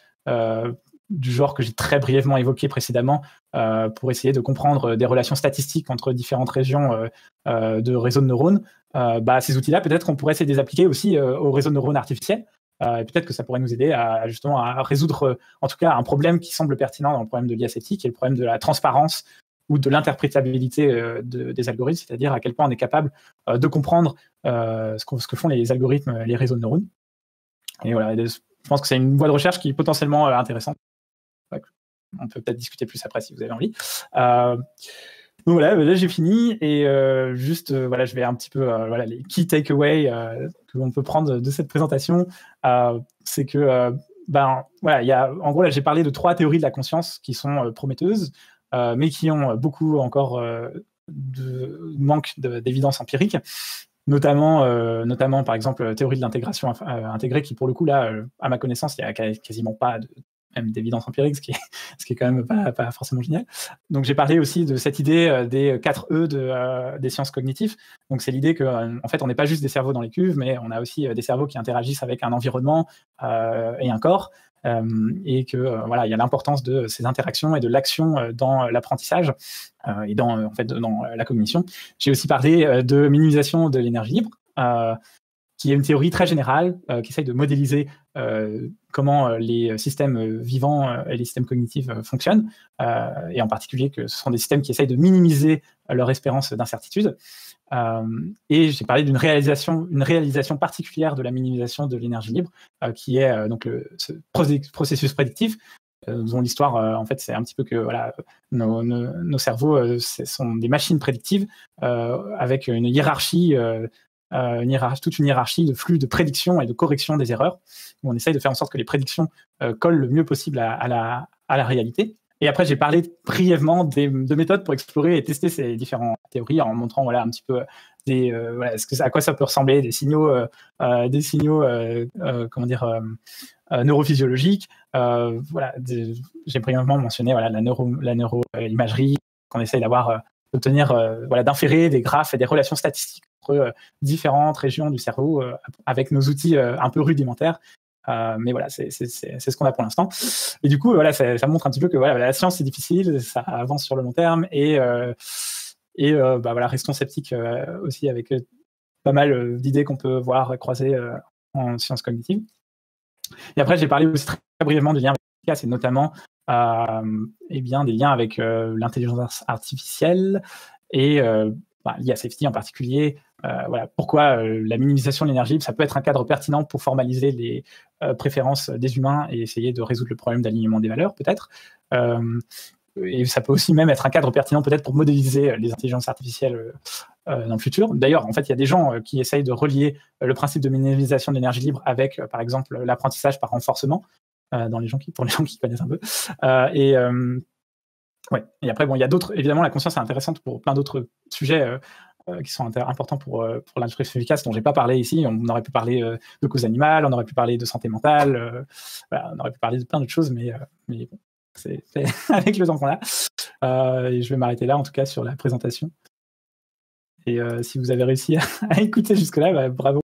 du genre que j'ai très brièvement évoqué précédemment, pour essayer de comprendre des relations statistiques entre différentes régions de réseaux de neurones, ces outils-là, peut-être qu'on pourrait essayer de les appliquer aussi aux réseaux de neurones artificiels. Et peut-être que ça pourrait nous aider justement à résoudre, en tout cas, un problème qui semble pertinent dans le problème de l'IA safety, qui est le problème de la transparence ou de l'interprétabilité des algorithmes, c'est-à-dire à quel point on est capable de comprendre ce que font les algorithmes, les réseaux de neurones. Et voilà, je pense que c'est une voie de recherche qui est potentiellement intéressante. On peut peut-être discuter plus après si vous avez envie. Donc voilà, là j'ai fini, et je vais un petit peu les key takeaways que l'on peut prendre de cette présentation. C'est que en gros là j'ai parlé de 3 théories de la conscience qui sont prometteuses, mais qui ont beaucoup encore de manque d'évidence empirique, notamment par exemple théorie de l'intégration intégrée, qui pour le coup là, à ma connaissance, il n'y a quasiment pas même d'évidence empirique, ce qui est quand même pas forcément génial. Donc j'ai parlé aussi de cette idée des 4 E des sciences cognitives. Donc c'est l'idée que en fait on n'est pas juste des cerveaux dans les cuves, mais on a aussi des cerveaux qui interagissent avec un environnement et un corps, et que il y a l'importance de ces interactions et de l'action dans l'apprentissage et dans la cognition. J'ai aussi parlé de minimisation de l'énergie libre, qui est une théorie très générale qui essaye de modéliser comment les systèmes vivants et les systèmes cognitifs fonctionnent, et en particulier que ce sont des systèmes qui essayent de minimiser leur espérance d'incertitude. Et j'ai parlé d'une réalisation particulière de la minimisation de l'énergie libre, qui est ce processus prédictif, dont l'histoire, en fait, c'est un petit peu que nos cerveaux sont des machines prédictives avec une hiérarchie, toute une hiérarchie de flux de prédiction et de correction des erreurs, où on essaye de faire en sorte que les prédictions collent le mieux possible à la réalité. Et après, j'ai parlé brièvement de méthodes pour explorer et tester ces différentes théories, en montrant un petit peu à quoi ça peut ressembler, des signaux neurophysiologiques. J'ai brièvement mentionné la neuroimagerie, qu'on essaye d'obtenir, d'inférer des graphes et des relations statistiques différentes régions du cerveau avec nos outils un peu rudimentaires. Mais voilà, c'est ce qu'on a pour l'instant. Et du coup, voilà, ça montre un petit peu que voilà, la science, c'est difficile, ça avance sur le long terme. Et voilà, restons sceptiques aussi avec pas mal d'idées qu'on peut voir croiser en sciences cognitives. Et après, j'ai parlé aussi très brièvement des liens avec l'efficace, et notamment des liens avec l'intelligence artificielle et l'IA Safety en particulier. Voilà, pourquoi la minimisation de l'énergie, ça peut être un cadre pertinent pour formaliser les préférences des humains et essayer de résoudre le problème d'alignement des valeurs, peut-être. Et ça peut aussi même être un cadre pertinent peut-être pour modéliser les intelligences artificielles dans le futur. D'ailleurs, en fait, il y a des gens qui essayent de relier le principe de minimisation de l'énergie libre avec, par exemple, l'apprentissage par renforcement pour les gens qui connaissent un peu. Ouais. Et après, il y a d'autres. Évidemment, la conscience est intéressante pour plein d'autres sujets qui sont importants pour l'intelligence efficace dont j'ai pas parlé ici. On aurait pu parler de causes animales, on aurait pu parler de santé mentale, on aurait pu parler de plein d'autres choses, mais bon, c'est avec le temps qu'on a. Et je vais m'arrêter là, en tout cas, sur la présentation. Et si vous avez réussi à écouter jusque-là, bravo.